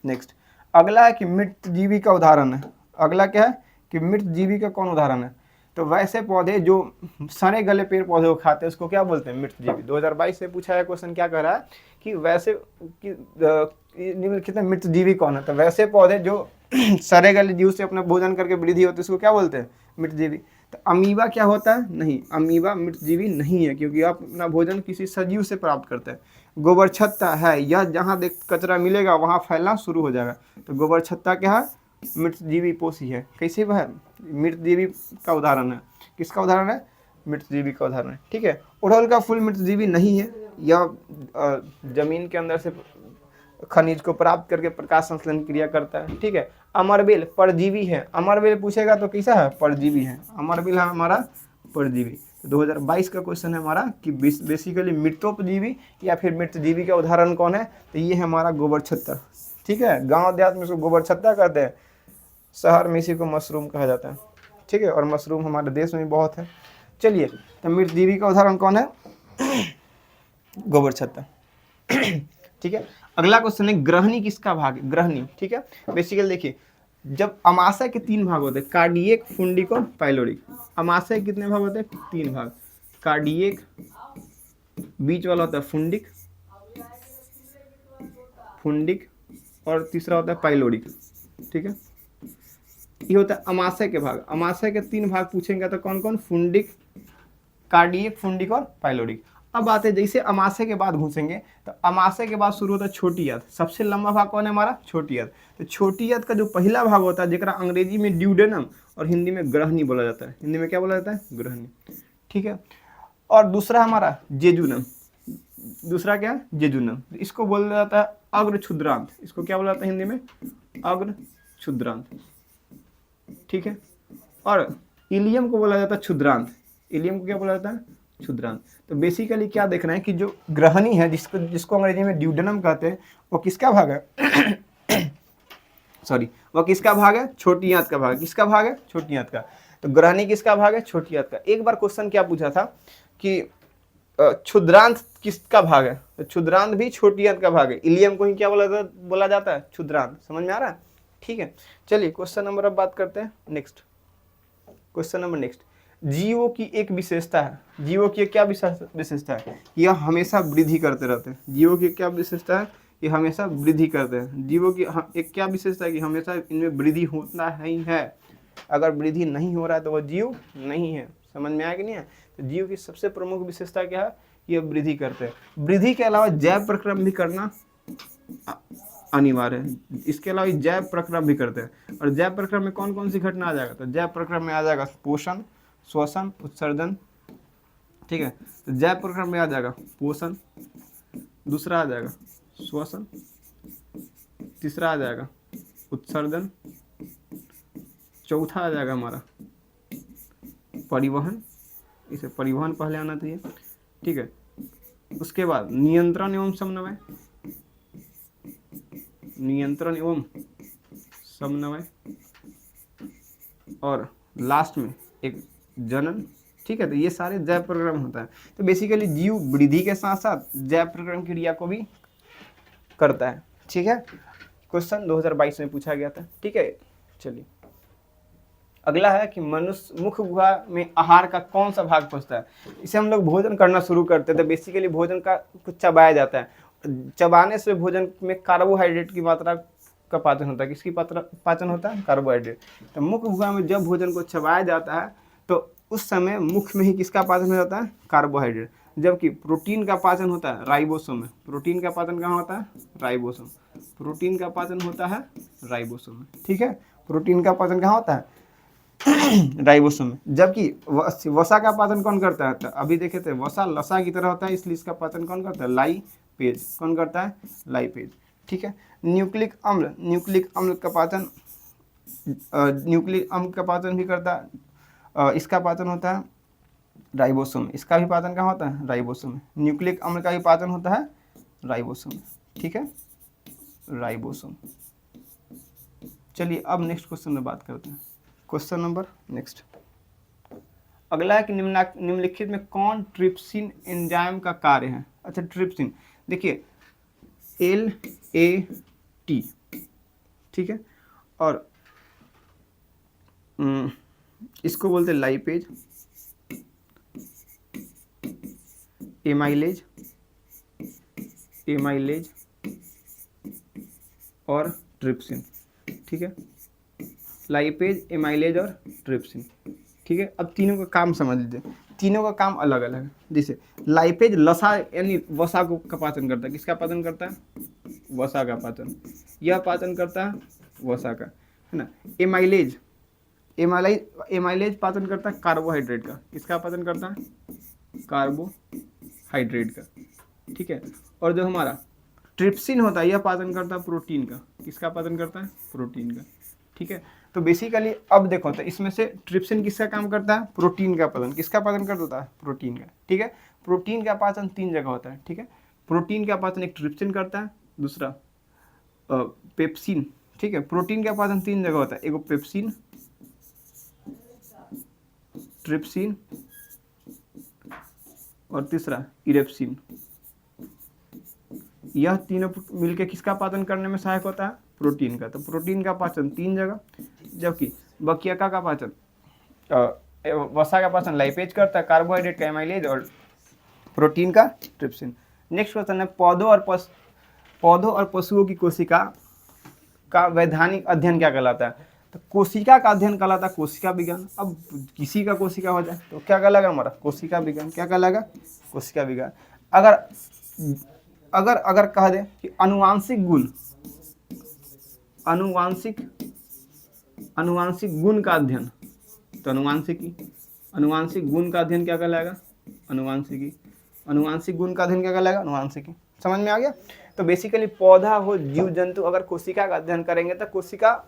नेक्स्ट। अगला है कि मृत जीवी का उदाहरण है। अगला क्या है? कि मृत जीवी का कौन उदाहरण है? तो वैसे पौधे जो सड़े गले पेड़ पौधे को खाते हैं उसको क्या बोलते हैं? मृत जीवी। 2022 से पूछा है क्वेश्चन, क्या कह रहा है कि वैसे कितने मृत जीवी कौन है? तो वैसे पौधे जो सड़े गले जीव से अपना भोजन करके वृद्धि होती है उसको क्या बोलते हैं? मृत जीवी। तो अमीबा क्या होता है? नहीं, अमीबा मृत जीवी नहीं है, क्योंकि आप अपना भोजन किसी सजीव से प्राप्त करते हैं। गोबर छत्ता है, यह जहाँ देख कचरा मिलेगा वहाँ फैलना शुरू हो जाएगा। तो गोबर छत्ता क्या है? मृत जीवी पोषी है। कैसे वह मृत जीवी का उदाहरण है? किसका उदाहरण है? मृत जीवी का उदाहरण है, ठीक है। अड़हुल का फूल मृत जीवी नहीं है। यह जमीन के अंदर से खनिज को प्राप्त करके प्रकाश संश्लेषण क्रिया करता है, ठीक है। अमरबेल परजीवी है। अमरबेल पूछेगा तो कैसा है? परजीवी है। अमरबेल है हमारा परजीवी। 2022 का क्वेश्चन है हमारा कि बेसिकली मृतोपजीवी या फिर मृतजीवी का उदाहरण कौन है? तो ये है हमारा गोबर छत्ता, ठीक है। गांव देहात में इसको गोबर छत्ता कहते हैं, शहर में इसी को मशरूम कहा जाता है, ठीक है। और मशरूम हमारे देश में भी बहुत है। चलिए, तो मृतजीवी का उदाहरण कौन है? गोबर छत्ता, ठीक है। अगला क्वेश्चन है ग्रहणी किसका भाग है? ग्रहणी, ठीक है। बेसिकली देखिए, जब अमाशय के 3 भाग होते हैं, कार्डियक, फुंडिक और पाइलोरिक। अमाशय कितने भाग होते हैं? 3 भाग। कार्डियक, बीच वाला होता है फुंडिक, फुंडिक और तीसरा होता है पाइलोरिक, ठीक है। ये होता है अमाशय के भाग। अमाशय के 3 भाग पूछेंगे तो कौन कौन? फुंडिक, कार्डियक, फुंडिक और पाइलोरिक। अब आते हैं जैसे अमाशय के बाद घुसेंगे तो अमाशय के बाद शुरू होता है छोटी यद। सबसे लंबा भाग कौन है हमारा? छोटी यद। तो छोटी यद का जो पहला भाग होता है जेकरा अंग्रेजी में ड्यूडेनम और हिंदी में ग्रहणी बोला जाता है। हिंदी में क्या बोला जाता है? ग्रहणी, ठीक है। और दूसरा हमारा जेजुनम। दूसरा क्या? जेजुनम। इसको बोला जाता है अग्र क्षुद्रांत। इसको क्या बोला जाता है हिंदी में? अग्र क्षुद्रांत, ठीक है। और इलियम को बोला जाता है क्षुद्रांत। इलियम को क्या बोला जाता है? क्षुद्रांत। तो बेसिकली क्या देखना है कि जो ग्रहणी है जिसको अंग्रेजी में ड्यूडेनम कहते हैं, वो किसका भाग है? सॉरी, वो किसका भाग है? छोटी आंत का भाग है। किसका भाग है? छोटी आंत का। तो ग्रहणी किसका भाग है? छोटी आंत का। एक बार क्वेश्चन क्या पूछा था कि क्षुद्रांत किसका भाग है? तो क्षुद्रांत भी छोटी आंत का भाग है। इलियम को ही क्या बोला जाता है? क्षुद्रांत। समझ में आ रहा है? ठीक है। चलिए क्वेश्चन नंबर अब बात करते हैं नेक्स्ट। क्वेश्चन नंबर नेक्स्ट, जीवों की एक विशेषता है। जीवों की क्या विशेषता है? यह हमेशा वृद्धि करते रहते हैं। जीवों की क्या विशेषता है? ये हमेशा वृद्धि करते हैं। जीवों की एक क्या विशेषता है? कि हमेशा इनमें वृद्धि होता ही है। अगर वृद्धि नहीं हो रहा है तो वह जीव नहीं है। समझ में आया कि नहीं है? तो जीव की सबसे प्रमुख विशेषता क्या है? ये वृद्धि करते हैं। वृद्धि के अलावा जैव प्रक्रम भी करना अनिवार्य है। इसके अलावा जैव प्रक्रम भी करते हैं। और जैव प्रक्रम में कौन कौन सी घटना आ जाएगा? तो जैव प्रक्रम में आ जाएगा पोषण, श्वसन, उत्सर्जन, ठीक है। तो जैव प्रक्रम में आ जाएगा पोषण, दूसरा आ जाएगा श्वसन, तीसरा आ जाएगा उत्सर्जन, चौथा आ जाएगा हमारा परिवहन, इसे परिवहन पहले आना चाहिए, ठीक है। उसके बाद नियंत्रण एवं समन्वय, नियंत्रण एवं समन्वय, और लास्ट में एक जनन, ठीक है। तो ये सारे जैव प्रक्रम होता है। तो बेसिकली जीव वृद्धि के साथ साथ जैव प्रक्रम क्रिया को भी करता है, ठीक है। क्वेश्चन 2022 में पूछा गया था, ठीक है। चलिए अगला है कि मनुष्य मुख गुहा में आहार का कौन सा भाग पहुंचता है। इसे हम लोग भोजन करना शुरू करते हैं तो बेसिकली भोजन का कुछ चबाया जाता है। चबाने से भोजन में कार्बोहाइड्रेट की मात्रा का पाचन होता है। किसकी पाचन होता है? कार्बोहाइड्रेट। तो मुख गुहा में जब भोजन को चबाया जाता है तो उस समय मुख में ही किसका पाचन हो जाता है? कार्बोहाइड्रेट। जबकि प्रोटीन का पाचन होता है राइबोसोम में। प्रोटीन का पाचन कहाँ होता है? राइबोसोम। प्रोटीन का पाचन होता है राइबोसोम में, ठीक है। प्रोटीन का पाचन कहाँ होता है? राइबोसोम में। जबकि वसा का पाचन कौन करता है? तो अभी देखे थे वसा लसा की तरह होता है, इसलिए इसका पाचन कौन करता है? लाइपेज। कौन करता है? लाइपेज, ठीक है। न्यूक्लिक अम्ल, न्यूक्लिक अम्ल का पाचन, न्यूक्लिक अम्ल का पाचन भी करता है, इसका पाचन होता है राइबोसोम में। इसका भी पाचन कहाँ होता है? राइबोसोम में। न्यूक्लिक अम्ल का भी पाचन होता है राइबोसोम में, ठीक है, राइबोसोम। चलिए अब नेक्स्ट क्वेश्चन में बात करते हैं। क्वेश्चन नंबर नेक्स्ट अगला है कि निम्नलिखित में कौन ट्रिप्सिन एंजाइम का कार्य है? अच्छा ट्रिप्सिन देखिए LAT, ठीक है, और इसको बोलते हैं लाइपेज, एमाइलेज, एमाइलेज और ट्रिप्सिन, ठीक है। लाइपेज, एमाइलेज और ट्रिप्सिन, ठीक है। अब तीनों का काम समझ लीजिए। तीनों का काम अलग अलग है। जैसे लाइपेज लसा यानी वसा को का पाचन करता है। किसका पाचन करता है? वसा का पाचन। यह पाचन करता है वसा का, है ना। एमाइलेज, एमाइलेज पाचन करता है कार्बोहाइड्रेट का। किसका पाचन करता है? कार्बोहाइड्रेट का, ठीक है। और जो हमारा ट्रिप्सिन होता है यह पाचन करता है प्रोटीन का। किसका पाचन करता है? प्रोटीन का, ठीक है। तो बेसिकली अब देखो तो इसमें से ट्रिप्सिन किसका काम करता है? प्रोटीन का पाचन। किसका पाचन करता है? प्रोटीन का, ठीक है। प्रोटीन का पाचन 3 जगह होता है, ठीक है। प्रोटीन का पाचन एक ट्रिप्सिन करता है, दूसरा पेप्सिन, ठीक है। प्रोटीन का पाचन 3 जगह होता है, एक पेप्सिन, ट्रिप्सिन और तीसरा इरेप्सिन। यह तीनों मिलकर किसका पाचन करने में सहायक होता है? प्रोटीन का। तो प्रोटीन का पाचन 3 जगह, जबकि बकियका का पाचन वसा का पाचन लाइपेज करता है, कार्बोहाइड्रेट का एमाइलेज और प्रोटीन का ट्रिप्सिन। नेक्स्ट क्वेश्चन है पौधों और पशुओं की कोशिका का वैधानिक अध्ययन क्या कहलाता है? तो कोशिका का अध्ययन कहलाता है कोशिका विज्ञान। अब किसी का कोशिका हो जाए तो क्या कहलाएगा हमारा? कोशिका विज्ञान। क्या कहलाएगा? कोशिका विज्ञान। अगर कह दे कि अनुवांशिक गुण का अध्ययन, तो अनुवांशिक गुण का अध्ययन क्या कहलाएगा? अनुवांशिक गुण का अध्ययन क्या कहलाएगा? अनुवांशिकी। समझ में आ गया? तो बेसिकली पौधा हो, जीव जंतु अगर कोशिका का अध्ययन करेंगे तो कोशिका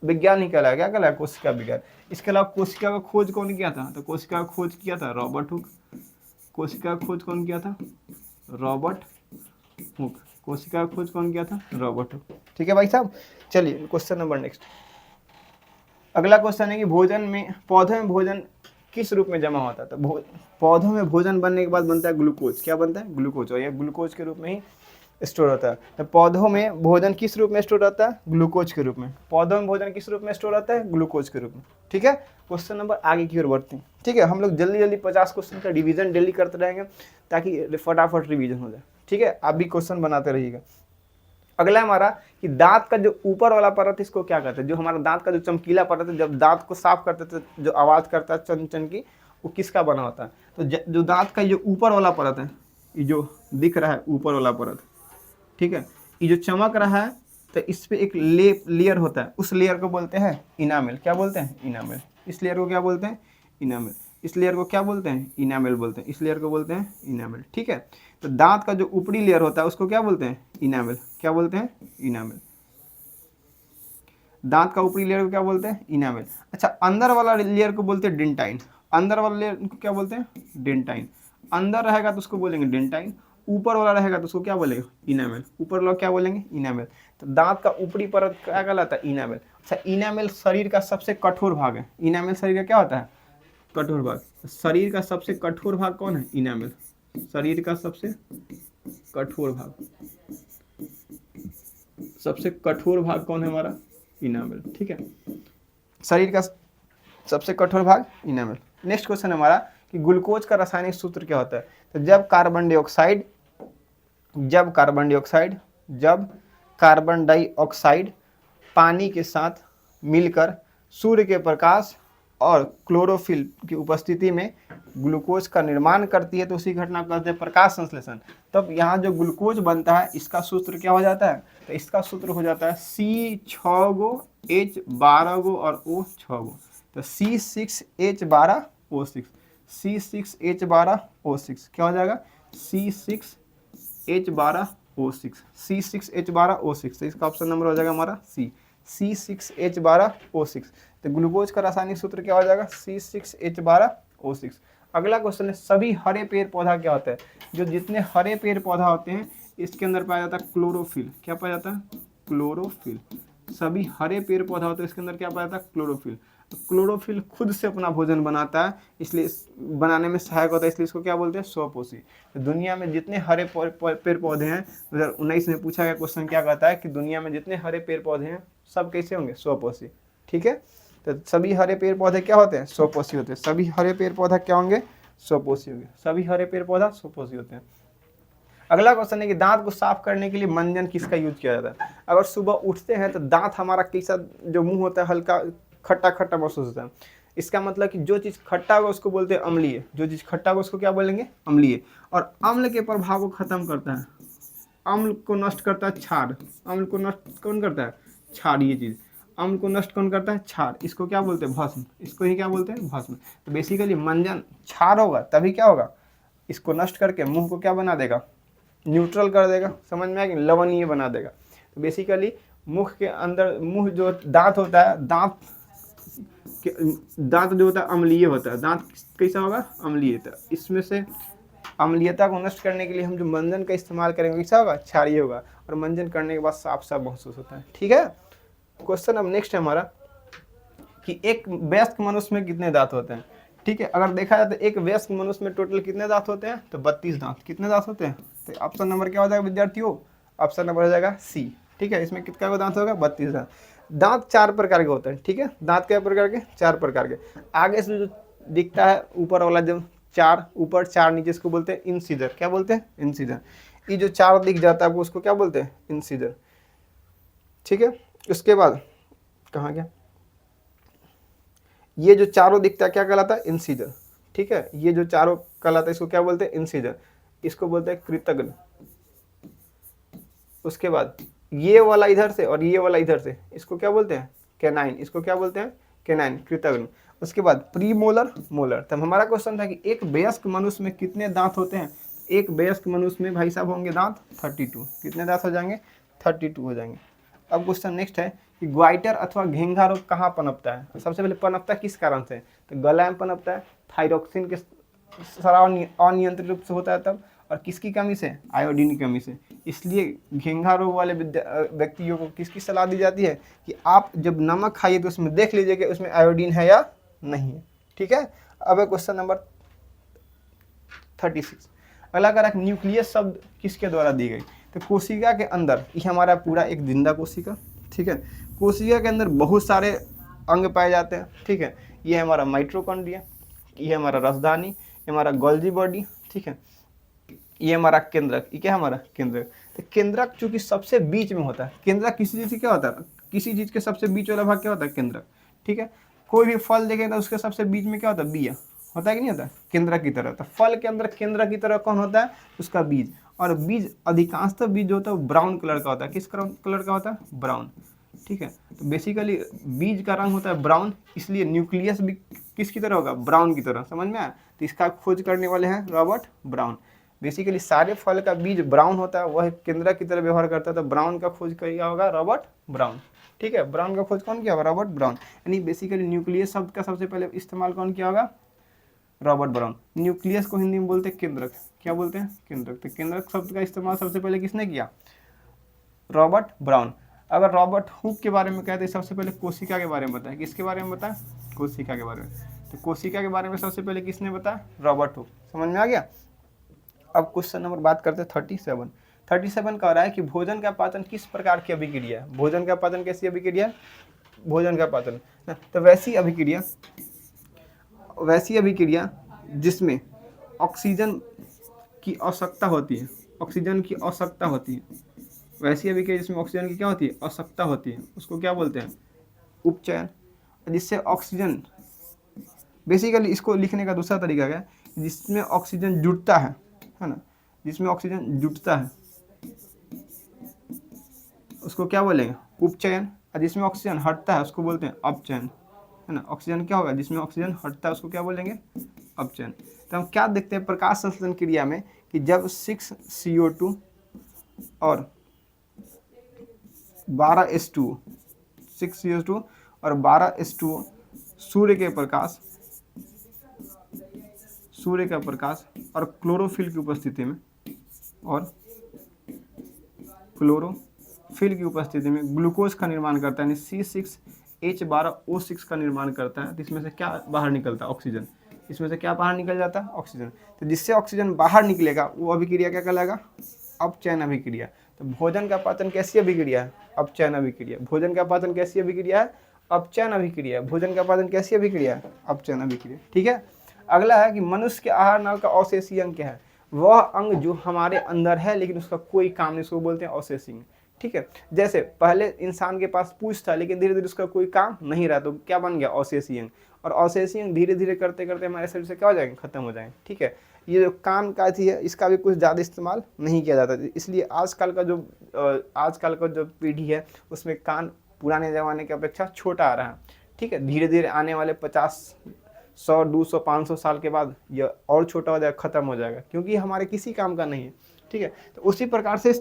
विज्ञान ही कहलाएगा। क्या कहलाएगा? कोशिका विज्ञान। इसके अलावा कोशिका का खोज कौन किया था? तो कोशिका का खोज किया था रॉबर्ट हुक। कोशिका का खोज कौन किया था? Robert Hooke. कोशिका का खोज कौन किया था? रॉबर्ट हुक, ठीक है भाई साहब। चलिए क्वेश्चन नंबर नेक्स्ट। अगला क्वेश्चन है कि पौधों में भोजन किस रूप में जमा होता है? तो पौधों में भोजन बनने के बाद बनता है ग्लूकोज। क्या बनता है? ग्लूकोज। और यह ग्लूकोज के रूप में ही स्टोर होता है। तो पौधों में भोजन किस रूप में स्टोर होता है? ग्लूकोज के रूप में। पौधों में भोजन किस रूप में स्टोर होता है? ग्लूकोज के रूप में, ठीक है। क्वेश्चन नंबर आगे की ओर बढ़ते हैं, ठीक है। हम लोग जल्दी 50 क्वेश्चन का रिवीजन डेली करते रहेंगे ताकि फटाफट रिवीजन हो जाए, ठीक है। आप भी क्वेश्चन बनाते रहिएगा। अगला हमारा कि दांत का जो ऊपर वाला परत इसको क्या कहते हैं? जो हमारा दांत का जो चमकीला परत है, जब दांत को साफ करते थे जो आवाज़ करता है चन चन की, वो किसका बना होता है? तो जो दांत का जो ऊपर वाला परत है, ये जो दिख रहा है ऊपर वाला परत, ठीक है, ये जो चमक रहा है तो इस पे एक लेयर होता है, उस लेयर को बोलते हैं इनामेल। क्या बोलते हैं? इनामेल। इस लेयर को क्या बोलते हैं? इनामेल। इस लेयर को क्या बोलते हैं? इनामेल बोलते हैं। इस लेयर को बोलते हैं इनामेल, ठीक है। तो दांत का जो ऊपरी लेयर होता है उसको क्या बोलते हैं? इनामेल। क्या बोलते हैं? इनामेल। दांत का ऊपरी लेयर को क्या बोलते हैं? इनामेल। अच्छा अंदर वाला लेयर को बोलते हैं डेंटाइन। अंदर वाला लेयर उनको क्या बोलते हैं, डेंटाइन। अंदर रहेगा तो उसको बोलेंगे डेंटाइन, ऊपर वाला रहेगा तो उसको क्या बोलेंगे, इनामेल। ऊपर वाला क्या बोलेंगे, इनामेल। तो दांत का ऊपरी परत क्या कहलाता है, इनामेल। अच्छा, इनामेल शरीर का सबसे कठोर भाग है। इनामेल शरीर का क्या होता है, कठोर भाग। शरीर का सबसे कठोर भाग कौन है, इनामेल। शरीर का सबसे कठोर भाग, सबसे कठोर भाग कौन है हमारा, इनामेल। ठीक है, शरीर का सबसे कठोर भाग इनामेल। नेक्स्ट क्वेश्चन हमारा कि ग्लूकोज का रासायनिक सूत्र क्या होता है। तो जब कार्बन डाइऑक्साइड पानी के साथ मिलकर सूर्य के प्रकाश और क्लोरोफिल की उपस्थिति में ग्लूकोज का निर्माण करती है तो उसी घटना को कहते हैं प्रकाश संश्लेषण। तब यहाँ जो ग्लूकोज बनता है इसका सूत्र क्या हो जाता है, तो इसका सूत्र हो जाता है C6 गो H12 गो और O6 गो। तो C6H12O6, C6H12O6 क्या हो जाएगा, C6H12O6, तो इसका ऑप्शन नंबर हो जाएगा हमारा C6H12O6। तो ग्लूकोज का रासायनिक सूत्र क्या हो जाएगा, C6H12O6। अगला क्वेश्चन है सभी हरे पेड़ पौधा क्या होता है। जो जितने हरे पेड़ पौधा होते हैं इसके अंदर पाया जाता है क्लोरोफिल। क्या पाया जाता है, क्लोरोफिल। सभी हरे पेड़ पौधा होते हैं इसके अंदर क्या पाया जाता है, क्लोरोफिल। क्लोरोफिल खुद से अपना भोजन बनाता है, इसलिए बनाने में सहायक होता है, इसलिए इसको क्या बोलते हैं, स्वपोषी। तो दुनिया में जितने हरे पेड़ पौधे हैं, 2019 में पूछा गया क्वेश्चन क्या कहता है कि दुनिया में जितने हरे पेड़ पौधे हैं सब कैसे होंगे, स्वपोषी। ठीक है, तो सभी हरे पेड़ पौधे क्या होते हैं, स्वपोषी होते हैं। सभी हरे पेड़ पौधा क्या होंगे, स्वपोषी होंगे। सभी हरे पेड़ पौधा स्वपोषी होते हैं। अगला क्वेश्चन है कि दांत को साफ करने के लिए मंजन किसका यूज किया जाता है। अगर सुबह उठते हैं तो दांत हमारा कैसा, जो मुंह होता है हल्का खट्टा खट्टा महसूस होता है। इसका मतलब कि जो चीज़ खट्टा होगा उसको बोलते हैं अम्लीय, जो चीज़ खट्टा होगा उसको क्या बोलेंगे, अम्लीय। और अम्ल के प्रभाव को खत्म करता है, अम्ल को नष्ट करता है क्षार। अम्ल को नष्ट कौन करता है, क्षार। ये चीज़ अम्ल को नष्ट कौन करता है, क्षार। इसको क्या बोलते हैं, भस्म। इसको ही क्या बोलते हैं, भस्म। तो बेसिकली मंजन क्षार होगा तभी क्या होगा, इसको नष्ट करके मुंह को क्या बना देगा, न्यूट्रल कर देगा। समझ में आएगा, लवणीय बना देगा। तो बेसिकली मुख के अंदर, मुंह जो दांत होता है, दांत जो होता है अम्लीय होता है। दांत कैसा होगा, अम्लीय। तो इसमें से अम्लीयता को नष्ट करने के लिए हम जो मंजन का इस्तेमाल करेंगे कैसा होगा, क्षारीय होगा। और मंजन करने के बाद साफ साफ महसूस होता है। ठीक है, क्वेश्चन अब नेक्स्ट है हमारा कि एक वयस्क मनुष्य में कितने दांत होते हैं। ठीक है, अगर देखा जाए तो एक वयस्क मनुष्य में टोटल कितने दांत होते हैं, तो 32 दांत। कितने दांत होते हैं, तो ऑप्शन नंबर क्या हो जाएगा विद्यार्थियों, ऑप्शन नंबर हो जाएगा सी। ठीक है, इसमें कितना को दांत होगा, 32 दांत। दांत 4 प्रकार के होते हैं। ठीक है, दांत क्या प्रकार के, 4 प्रकार के। आगे से जो दिखता है ऊपर वाला, जो 4 ऊपर 4 नीचे, इसको बोलते हैं इंसिजर। क्या बोलते हैं, इंसिजर। ये जो 4 दिख जाता है आपको उसको क्या बोलते हैं, इंसिजर। ठीक है, उसके बाद कहाँ गया, ये जो चारों दिखता है क्या कहलाता है, इंसिजर। ठीक है, ये जो चारों कहलाता है इसको क्या बोलते हैं, इंसिजर। इसको बोलते हैं कृतघ्न। उसके बाद ये वाला इधर से और ये वाला इधर से, इसको क्या बोलते हैं, कैनाइन। इसको क्या बोलते हैं, कैनाइन, कृतघ्न। उसके बाद प्रीमोलर, मोलर। तब हमारा क्वेश्चन था कि एक वयस्क मनुष्य में कितने दांत होते हैं। एक वयस्क मनुष्य में भाई साहब होंगे दांत 32। कितने दांत हो जाएंगे, 32 हो जाएंगे। अब क्वेश्चन नेक्स्ट है कि ग्वाइटर अथवा घेंघा रोग कहाँ पनपता है। सबसे पहले पनपता किस कारण से, तो गला में पनपता है, थायरोक्सिन के स्राव अनियंत्रित रूप से होता है तब, और किसकी कमी से, आयोडीन की कमी से। इसलिए घेंघा रोग वाले व्यक्तियों को किसकी सलाह दी जाती है कि आप जब नमक खाइए तो उसमें देख लीजिए कि उसमें आयोडीन है या नहीं है। ठीक है, अब है क्वेश्चन नंबर 36। अगला करा न्यूक्लियस शब्द किसके द्वारा दी गई। तो कोशिका के अंदर, ये हमारा पूरा एक जिंदा कोशिका। ठीक है, कोशिका के अंदर बहुत सारे अंग पाए जाते हैं। ठीक है, ये हमारा माइटोकॉन्ड्रिया, ये हमारा रसदानी, ये हमारा गोल्जी बॉडी। ठीक है, ये हमारा केंद्रक। ये क्या हमारा केंद्रक। तो केंद्रक चूंकि सबसे बीच में होता है, केंद्रक किसी चीज क्या होता है, किसी चीज के सबसे बीच वाला भाग क्या होता है, केंद्रक। ठीक है, कोई भी फल देखें तो उसके सबसे बीच में क्या होता है, बिया होता है कि नहीं होता, केंद्रक की तरह। तो फल के अंदर केंद्रक की तरह कौन होता है, उसका बीज। और बीज अधिकांशतः बीज जो होता है वो ब्राउन कलर का होता है। किस कलर का होता है, ब्राउन। ठीक है, तो बेसिकली बीज का रंग होता है ब्राउन, इसलिए न्यूक्लियस भी किसकी तरह होगा, ब्राउन की तरह। समझ में आया। तो इसका खोज करने वाले हैं रॉबर्ट ब्राउन। बेसिकली सारे फल का बीज ब्राउन होता है, वह केंद्रक की तरह व्यवहार करता है। तो ब्राउन का खोज किया होगा रॉबर्ट ब्राउन। ठीक है, ब्राउन का खोज कौन किया होगा, रॉबर्ट ब्राउन। यानी बेसिकली न्यूक्लियस शब्द का सबसे पहले इस्तेमाल कौन किया होगा, रॉबर्ट ब्राउन। न्यूक्लियस को हिंदी में बोलते हैं केंद्रक। क्या बोलते हैं? केंद्रक। तो केंद्रक शब्द का इस्तेमाल सबसे पहले किसने किया? Robert brown. अगर रॉबर्ट हुक के बारे में कहते सबसे पहले कोशिका के बारे में बताया। किसके बारे में बताया? कोशिका के बारे में। तो कोशिका के बारे में सबसे पहले किसने बताया? Robert Hooke. समझ में आ गया? अब क्वेश्चन नंबर बात करते हैं 37। 37 कह रहा है कि भोजन का पाचन किस प्रकार की अभिक्रिया है? भोजन का पाचन कैसी अभिक्रिया? भोजन का पाचन। तो वैसी अभिक्रिया जिसमें ऑक्सीजन की आवश्यकता होती है। ऑक्सीजन की आवश्यकता होती है। वैसी अभिक्रिया जिसमें ऑक्सीजन की क्या होती है? आवश्यकता होती है। उसको क्या बोलते हैं? उपचयन। जिससे ऑक्सीजन, बेसिकली इसको लिखने का दूसरा तरीका क्या है? जिसमें ऑक्सीजन जुटता है ना, जिसमें ऑक्सीजन जुटता है उसको क्या बोलेंगे? उपचयन। और जिसमें ऑक्सीजन हटता है उसको बोलते हैं अपचयन, है ना। ऑक्सीजन क्या होगा? जिसमें ऑक्सीजन हटता है उसको क्या बोलेंगे? अपचयन। तो हम क्या देखते हैं प्रकाश संश्लेषण क्रिया में कि जब 6CO2 और 12H2O, 6CO2 और 12H2O सूर्य का प्रकाश और क्लोरोफिल की उपस्थिति में ग्लूकोज का निर्माण करता है, यानी C6H12O6 का निर्माण करता है। तो इसमें से क्या बाहर निकलता है? ऑक्सीजन। इसमें से क्या बाहर निकल जाता है? ऑक्सीजन। तो जिससे ऑक्सीजन बाहर निकलेगा वो अभिक्रिया क्या कहलाएगा? अपचयन अभिक्रिया। तो भोजन का पाचन कैसी अभिक्रिया है? अपचयन अभिक्रिया। भोजन का पाचन कैसी अभिक्रिया है? अपचयन अभिक्रिया। भोजन का पाचन कैसी अभिक्रिया है? अपचयन अभिक्रिया। ठीक है। अगला है कि मनुष्य के आहार नाल का अवशेषीय अंग क्या है? वह अंग जो हमारे अंदर है लेकिन उसका कोई काम नहीं, उसको बोलते हैं अवशेषीय। ठीक है। जैसे पहले इंसान के पास पूंछ था लेकिन धीरे धीरे उसका कोई काम नहीं रहा तो क्या बन गया? अवशेषीय अंग। और अवशेषीय अंग धीरे धीरे करते करते हमारे शरीर से क्या हो जाएंगे? खत्म हो जाएंगे। ठीक है। ये जो कान का थी है इसका भी कुछ ज़्यादा इस्तेमाल नहीं किया जाता, इसलिए आजकल का जो पीढ़ी है उसमें कान पुराने ज़माने की अपेक्षा छोटा आ रहा है। ठीक है। धीरे धीरे आने वाले 50, 100, 200, 500 साल के बाद यह और छोटा हो जाएगा, ख़त्म हो जाएगा, क्योंकि ये हमारे किसी काम का नहीं है। ठीक है। तो उसी प्रकार से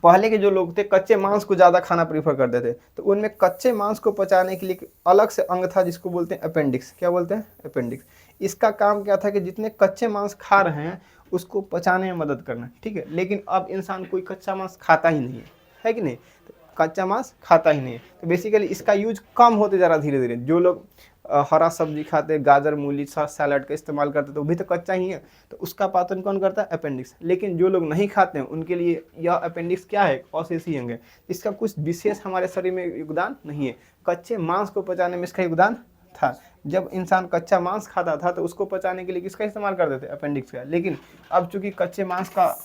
पहले के जो लोग थे कच्चे मांस को ज़्यादा खाना प्रीफर करते थे, तो उनमें कच्चे मांस को पचाने के लिए अलग से अंग था जिसको बोलते हैं अपेंडिक्स। क्या बोलते हैं? अपेंडिक्स। इसका काम क्या था कि जितने कच्चे मांस खा रहे हैं उसको पचाने में मदद करना। ठीक है। लेकिन अब इंसान कोई कच्चा मांस खाता ही नहीं है कि नहीं? तो कच्चा मांस खाता ही नहीं है, तो बेसिकली इसका यूज कम होते जा रहा धीरे धीरे। जो लोग हरा सब्जी खाते, गाजर मूली सैलड का इस्तेमाल करते तो भी तो कच्चा ही है, तो उसका पाचन कौन करता है? अपेंडिक्स। लेकिन जो लोग नहीं खाते हैं उनके लिए यह अपेंडिक्स क्या है? अवशेषीय अंग है। इसका कुछ विशेष हमारे शरीर में योगदान नहीं है। कच्चे मांस को पचाने में इसका योगदान था। जब इंसान कच्चा मांस खाता था तो उसको पचाने के लिए किसका इस्तेमाल करते थे? अपेंडिक्स का। लेकिन अब चूंकि कच्चे मांस का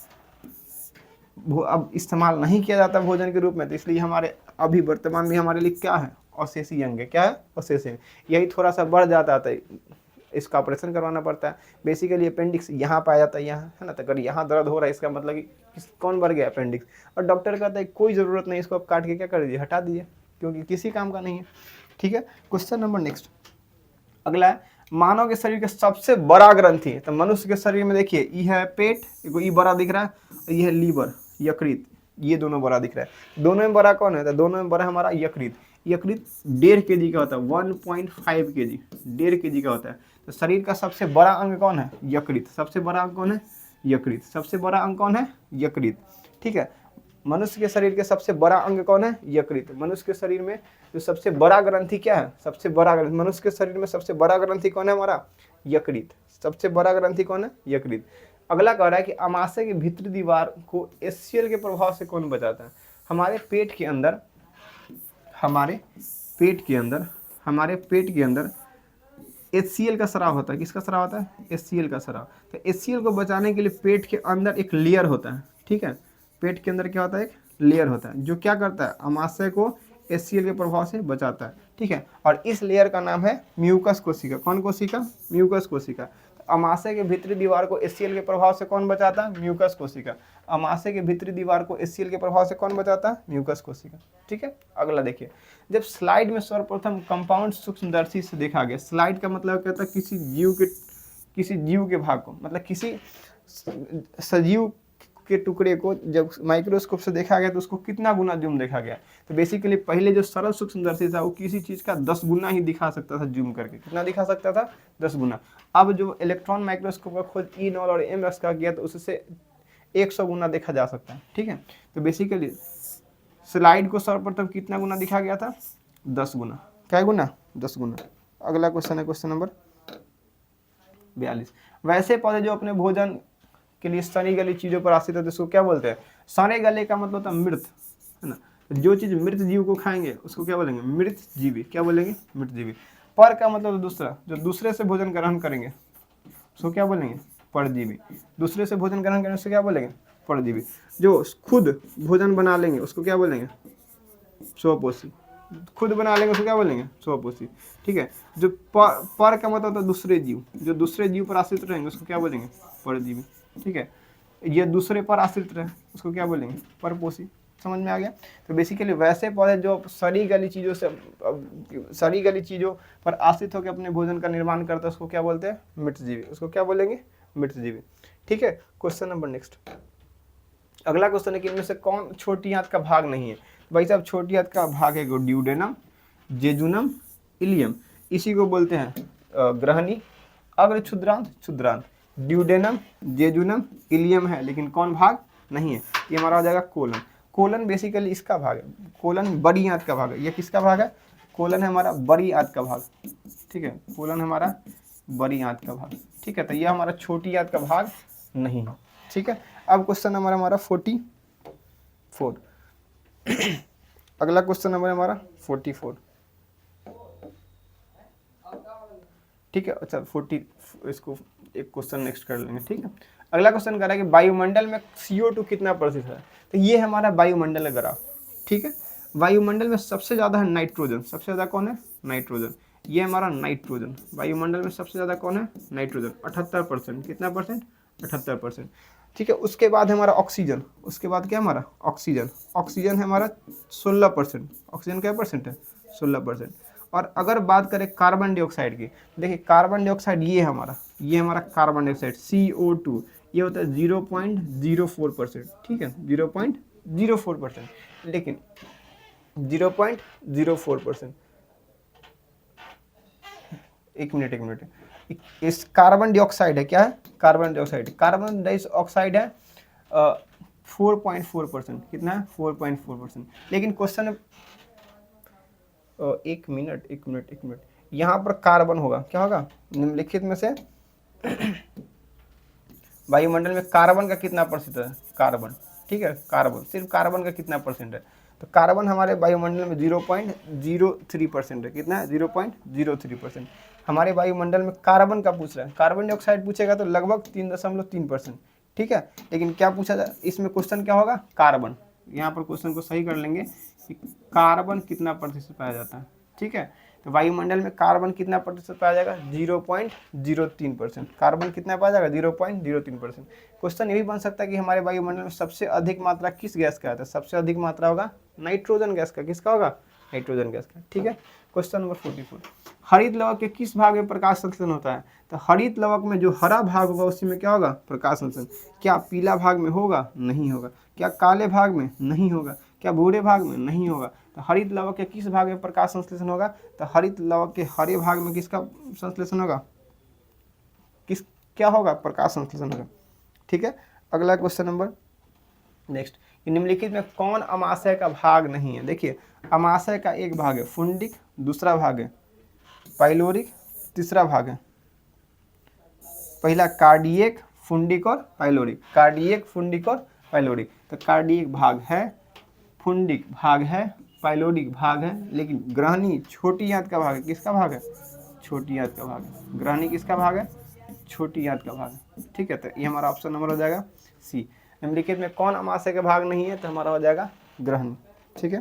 अब इस्तेमाल नहीं किया जाता भोजन के रूप में, तो इसलिए हमारे अभी वर्तमान में हमारे लिए क्या है? अवशेषीय अंग है। क्या है? अवशेषीय अंग। यही थोड़ा सा बढ़ जाता है इसका ऑपरेशन करवाना पड़ता है। बेसिकली अपेंडिक्स यहाँ पाया जाता है, यहाँ, है ना। तो अगर यहाँ दर्द हो रहा है इसका मतलब कि कौन बढ़ गया? अपेंडिक्स। और डॉक्टर कहता है कोई ज़रूरत नहीं, इसको आप काट के क्या कर दीजिए? हटा दीजिए, क्योंकि किसी काम का नहीं है। ठीक है। क्वेश्चन नंबर नेक्स्ट अगला है, मानव के शरीर का सबसे बड़ा ग्रंथि है। तो मनुष्य के शरीर में देखिए ई है पेट, ई बड़ा दिख रहा है, और ये है लीवर, यकृत, ये दोनों बड़ा दिख रहा है। दोनों में बड़ा कौन है? तो दोनों में बड़ा हमारा यकृत। यकृत 1.5 kg का होता है, 1.5 kg, 1.5 kg का होता है। तो शरीर का सबसे बड़ा अंग कौन है? यकृत। सबसे बड़ा अंग कौन है? यकृत। सबसे बड़ा अंग कौन है? यकृत। ठीक है। मनुष्य के शरीर के सबसे बड़ा अंग कौन है? यकृत। मनुष्य के शरीर में जो सबसे बड़ा ग्रंथि क्या है? सबसे बड़ा ग्रंथि मनुष्य के शरीर में सबसे बड़ा ग्रंथि कौन है? हमारा यकृत। सबसे बड़ा ग्रंथि कौन है? यकृत। अगला कह रहा है कि अमाशय की भीतरी दीवार को HCl के प्रभाव से कौन बचाता है? हमारे पेट के अंदर HCl का स्राव होता है। किसका स्राव होता है? HCl का स्राव। तो HCl को बचाने के लिए पेट के अंदर एक लेयर होता है। ठीक है। पेट के अंदर क्या होता है? एक लेयर होता है जो क्या करता है? अमाशय को HCl के प्रभाव से बचाता है। ठीक है। और इस लेयर का नाम है म्यूकस कोशिका। कौन कोशिका? म्यूकस कोशिका। अमाशय के भीतरी दीवार को HCl के प्रभाव से कौन बचाता है? म्यूकस कोशिका। अमाशय के भीतरी दीवार को HCl के प्रभाव से कौन बचाता है? म्यूकस कोशिका। ठीक है। अगला देखिए, जब स्लाइड में सर्वप्रथम कंपाउंड सूक्ष्मदर्शी से देखा गया, स्लाइड का मतलब कहता है किसी जीव के भाग को, मतलब किसी सजीव के टुकड़े को जब माइक्रोस्कोप से देखा गया तो उसको कितना गुना जूम देखा गया। तो बेसिकली पहले जो सरल सूक्ष्मदर्शी था वो किसी चीज़ का 10 गुना ही दिखा सकता था जूम करके। कितना दिखा सकता था? 10 गुना। अब जो इलेक्ट्रॉन माइक्रोस्कोप का खोज ई नॉल और एम एक्स का किया तो उससे 100 गुना देखा जा सकता है। ठीक है, तो बेसिकली स्लाइड को सर्वप्रथम कितना गुना दिखा गया था? 10 गुना। क्या गुना? 10 गुना। अगला क्वेश्चन है क्वेश्चन नंबर 42। वैसे पौधे जो अपने भोजन के लिए सनी गली चीजों पर आश्रित होते उसको क्या बोलते हैं? सने गले का मतलब होता है मृत, है ना। जो चीज मृत जीव को खाएंगे उसको क्या बोलेंगे? मृत जीवी। क्या बोलेंगे? मृत जीवी। पर का मतलब दूसरा, जो दूसरे से भोजन ग्रहण करेंगे उसको क्या बोलेंगे? परजीवी। दूसरे से भोजन ग्रहण करने उसको क्या बोलेंगे? परजीवी। जो खुद भोजन बना लेंगे उसको क्या बोलेंगे? स्वपोषी। खुद बना लेंगे उसको क्या बोलेंगे? स्वपोषी। ठीक है, जो पर का मतलब होता है दूसरे जीव, जो दूसरे जीव पर आश्रित रहेंगे उसको क्या बोलेंगे? परजीवी। ठीक है, ये दूसरे पर आश्रित रहे उसको क्या बोलेंगे? परपोषी। समझ में आ गया? तो बेसिकली वैसे पौधे जो सड़ी गली चीजों पर आश्रित होकर अपने भोजन का निर्माण करते हैं उसको क्या बोलते हैं? मृतजीवी। उसको क्या बोलेंगे? मृतजीवी। ठीक है, क्वेश्चन नंबर नेक्स्ट। अगला क्वेश्चन है कि इनमें से कौन छोटी आंत का भाग नहीं है? भाई साहब, छोटी आंत का भाग है ड्यूडेनम, जेजुनम, इलियम। इसी को बोलते हैं ग्रहणी, अग्र क्षुद्रांत, क्षुद्रांत। ड्यूडेनम, जेजुनम, इलियम है, लेकिन कौन भाग नहीं है? ये हमारा हो जाएगा कोलन। कोलन बेसिकली इसका भाग है। कोलन बड़ी आंत का भाग है। ये किसका भाग है? कोलन है हमारा बड़ी आंत का भाग। ठीक है, कोलन हमारा बड़ी आंत का भाग। ठीक है, तो ये हमारा छोटी आंत का भाग नहीं है। ठीक है, अब क्वेश्चन नंबर हमारा 44। अगला क्वेश्चन नंबर हमारा 44। ठीक है, अच्छा 40, इसको एक क्वेश्चन नेक्स्ट कर लेंगे। ठीक है, अगला क्वेश्चन कर रहा है कि वायुमंडल में CO2 कितना प्रतिशत है? तो ये हमारा वायुमंडल का ग्राफ। ठीक है, वायुमंडल में सबसे ज़्यादा है नाइट्रोजन। सबसे ज़्यादा कौन है? नाइट्रोजन। ये हमारा नाइट्रोजन। वायुमंडल में सबसे ज़्यादा कौन है? नाइट्रोजन। 78%। कितना परसेंट? 78%। ठीक है, उसके बाद है हमारा ऑक्सीजन। उसके बाद क्या हमारा? ऑक्सीजन। ऑक्सीजन है हमारा 16%। ऑक्सीजन क्या परसेंट है? 16%। और अगर बात करें कार्बन डाइऑक्साइड की, देखिए कार्बन डाइऑक्साइड ये हमारा कार्बन डाइऑक्साइड CO2, ये होता है 0.04%। ठीक है, 0.04%, लेकिन 0.04%। एक मिनट, इस कार्बन डाइऑक्साइड है, क्या है? कार्बन डाइऑक्साइड है 4.4%। कितना है? 4.4%। लेकिन क्वेश्चन एक मिनट, यहाँ पर कार्बन होगा, क्या होगा? निम्नलिखित में से वायुमंडल में कार्बन का कितना प्रतिशत है? कार्बन। ठीक है, कार्बन, सिर्फ कार्बन का कितना परसेंट है? तो कार्बन हमारे वायुमंडल में 0.03% है। कितना है? 0.03%। हमारे वायुमंडल में कार्बन का पूछ रहा है। कार्बन डाइऑक्साइड पूछेगा तो लगभग 3.3%। ठीक है, लेकिन क्या पूछा जाए इसमें? क्वेश्चन क्या होगा? कार्बन। यहाँ पर क्वेश्चन को सही कर लेंगे कि कार्बन कितना प्रतिशत पाया जाता है। ठीक है, तो वायुमंडल में कार्बन कितना प्रतिशत पाया जाएगा? 0.03%। कार्बन कितना पाया जाएगा? 0.03%। क्वेश्चन ये भी बन सकता है कि हमारे वायुमंडल में सबसे अधिक मात्रा किस गैस का है? तो सबसे अधिक मात्रा होगा नाइट्रोजन गैस का। किसका होगा? नाइट्रोजन गैस का। ठीक है, क्वेश्चन नंबर 44। हरित लवक के किस भाग में प्रकाश संश्लेषण होता है? तो हरित लवक में जो हरा भाग होगा उसी में क्या होगा? प्रकाश संश्लेषण। क्या पीला भाग में होगा? नहीं होगा। क्या काले भाग में? नहीं होगा। क्या भूरे भाग में? नहीं होगा। तो हरित लवक के किस भाग में प्रकाश संश्लेषण होगा? तो हरित लवक के हरे भाग में किसका संश्लेषण होगा? क्या होगा? प्रकाश संश्लेषण होगा। ठीक है, अगला क्वेश्चन नंबर नेक्स्ट। निम्नलिखित में कौन अमाशय का भाग नहीं है? देखिए, अमाशय का एक भाग है फुंडिक, दूसरा भाग है पाइलोरिक, तीसरा भाग है पहला कार्डियक, फुंडिक और पाइलोरिक। कार्डियक, फुंडिक और पाइलोरिक। तो कार्डियक भाग है, फुंडिक भाग है, पाइलोरिक भाग है, लेकिन ग्रहणी छोटी आंत का भाग है। किसका भाग है? छोटी आंत का भाग है। ग्रहणी किसका भाग है? छोटी आंत का भाग है। ठीक है, तो ये हमारा ऑप्शन नंबर हो जाएगा सी। निम्नलिखित में कौन अमाशय का भाग नहीं है? तो हमारा हो जाएगा ग्रहणी। ठीक है,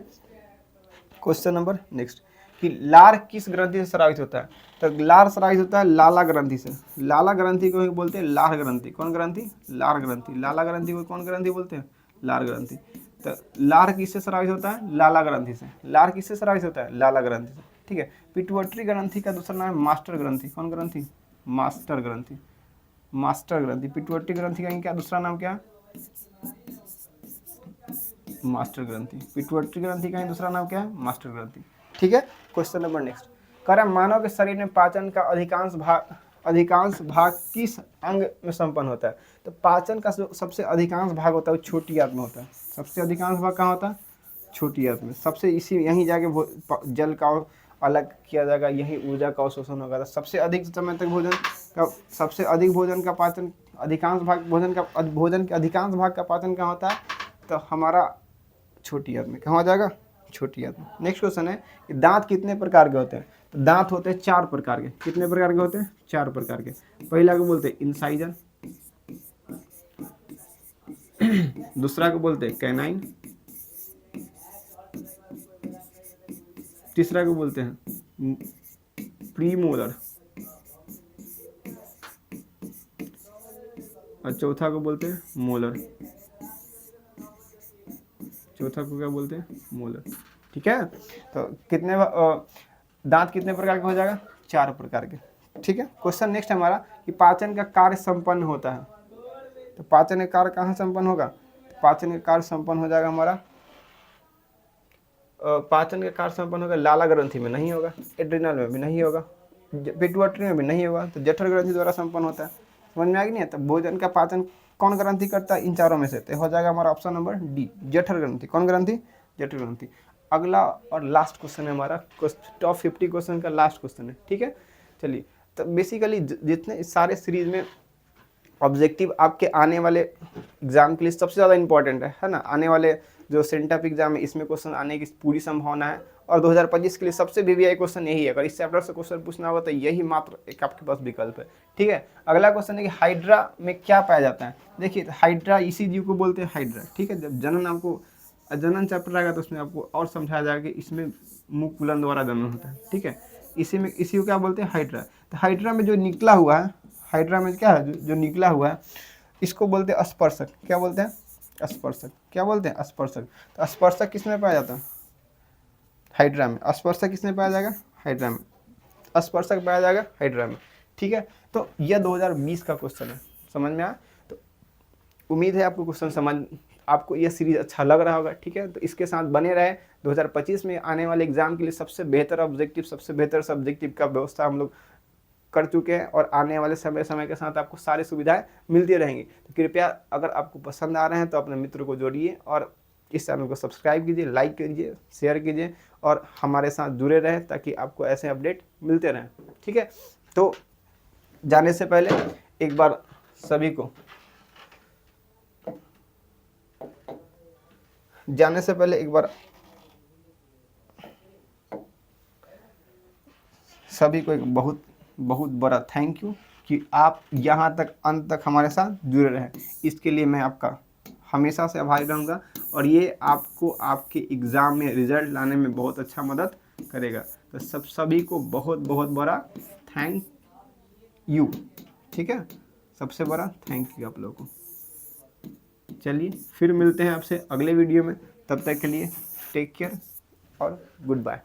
क्वेश्चन नंबर नेक्स्ट कि लार किस ग्रंथि से स्रावित होता है? तो लार स्रावित होता है लाला ग्रंथि से। लाला ग्रंथि को बोलते हैं लार ग्रंथि। कौन ग्रंथि? लार ग्रंथि। लाला ग्रंथि को कौन ग्रंथि बोलते हैं? लार ग्रंथि। तो लार किससे स्रावित होता है? लाला ग्रंथि से। लार किससे स्रावित होता है? लाला ग्रंथि से। ठीक है, पिट्यूटरी ग्रंथि का दूसरा नाम है मास्टर ग्रंथि। कौन ग्रंथि? मास्टर ग्रंथि। मास्टर ग्रंथि। पिट्यूटरी ग्रंथि का क्या दूसरा नाम क्या है? मास्टर ग्रंथि। पिट्यूटरी ग्रंथि का ही दूसरा नाम क्या है? मास्टर ग्रंथि। ठीक है, क्वेश्चन नंबर नेक्स्ट कह रहा है मानव के शरीर में पाचन का अधिकांश भाग किस अंग में संपन्न होता है? तो पाचन का जो सबसे अधिकांश भाग होता है वो छोटी आंत में होता है। सबसे अधिकांश भाग कहाँ होता है? छोटी आंत में। सबसे इसी यहीं जाके जल का अलग किया जाएगा, यही ऊर्जा का अवशोषण होगा। तो सबसे अधिक समय तक सबसे अधिक भोजन का पाचन भोजन के अधिकांश भाग का पाचन कहाँ होता है? तो हमारा छोटी आंत में। कहाँ हो जाएगा? छोटी आंत में। नेक्स्ट क्वेश्चन है कि दांत कितने प्रकार के होते हैं? तो दांत होते हैं 4 प्रकार के। कितने प्रकार के होते हैं? 4 प्रकार के। पहला को बोलते हैं इंसाइजर, दूसरा को बोलते हैं कैनाइन, तीसरा को बोलते हैं प्रीमोलर और चौथा को बोलते हैं मोलर। चौथा को क्या बोलते हैं? मोलर। ठीक है, तो दांत कितने प्रकार का हो जाएगा? 4 प्रकार के। ठीक है, क्वेश्चन नेक्स्ट हमारा कि पाचन का कार्य संपन्न होता है। तो पाचन का कार्य कहाँ संपन्न होगा? पाचन का कार्य संपन्न हो जाएगा हमारा पाचन का कार्य संपन्न होगा लाला ग्रंथि में नहीं होगा, एड्रिनल में भी नहीं होगा, पिट्यूटरी में भी नहीं होगा, तो जठर ग्रंथि द्वारा संपन्न होता है। समझ में आ गई नहीं? तो भोजन का पाचन कौन ग्रंथि करता है? इन चारों में से। तो हो जाएगा हमारा ऑप्शन नंबर डी, जठर ग्रंथि। कौन ग्रंथि? जठर ग्रंथि। अगला और लास्ट क्वेश्चन है हमारा, टॉप 50 क्वेश्चन का लास्ट क्वेश्चन है। ठीक है, चलिए। तो बेसिकली जितने सारे सीरीज में ऑब्जेक्टिव आपके आने वाले एग्जाम के लिए सबसे ज़्यादा इंपॉर्टेंट है ना, आने वाले जो सेंटअप एग्जाम है इसमें क्वेश्चन आने की पूरी संभावना है। और 2025 के लिए सबसे वीवीआई क्वेश्चन यही है। अगर इस चैप्टर से क्वेश्चन पूछना होगा तो यही मात्र एक आपके पास विकल्प है। ठीक है, अगला क्वेश्चन है कि हाइड्रा में क्या पाया जाता है? देखिए, हाइड्रा इसी जीव को बोलते हैं हाइड्रा। ठीक है, जब जनन चैप्टर आएगा तो उसमें आपको और समझाया जाएगा कि इसमें मुकुलन द्वारा जनन होता है। ठीक है, इसी को क्या बोलते हैं? हाइड्रा। तो हाइड्रा में जो निकला हुआ है, हाइड्रा में क्या है जो निकला हुआ है, इसको बोलते हैं स्पर्शक। क्या बोलते हैं? स्पर्शक। क्या बोलते हैं? स्पर्शक। तो स्पर्शक किस में पाया जाता है? हाइड्रा में। स्पर्शक किस में पाया जाएगा? हाइड्रा में। स्पर्शक पाया जाएगा हाइड्रा में। ठीक है, तो यह 2020 का क्वेश्चन है। समझ में आया? तो उम्मीद है आपको क्वेश्चन आपको यह सीरीज अच्छा लग रहा होगा। ठीक है, तो इसके साथ बने रहे। 2025 में आने वाले एग्जाम के लिए सबसे बेहतर ऑब्जेक्टिव, सबसे बेहतर सब्जेक्टिव का व्यवस्था हम लोग कर चुके हैं और आने वाले समय के साथ आपको सारी सुविधाएं मिलती रहेंगी। तो कृपया अगर आपको पसंद आ रहे हैं तो अपने मित्रों को जोड़िए और इस चैनल को सब्सक्राइब कीजिए, लाइक कीजिए, शेयर कीजिए और हमारे साथ जुड़े रहें ताकि आपको ऐसे अपडेट मिलते रहें। ठीक है, तो जाने से पहले एक बार सभी को एक बहुत बहुत बड़ा थैंक यू कि आप यहाँ तक अंत तक हमारे साथ जुड़े रहें। इसके लिए मैं आपका हमेशा से आभारी रहूँगा और ये आपको आपके एग्ज़ाम में रिजल्ट लाने में बहुत अच्छा मदद करेगा। तो सभी को बहुत बहुत बड़ा थैंक यू। ठीक है, सबसे बड़ा थैंक यू आप लोगों को। चलिए फिर मिलते हैं आपसे अगले वीडियो में। तब तक के लिए टेक केयर और गुड बाय।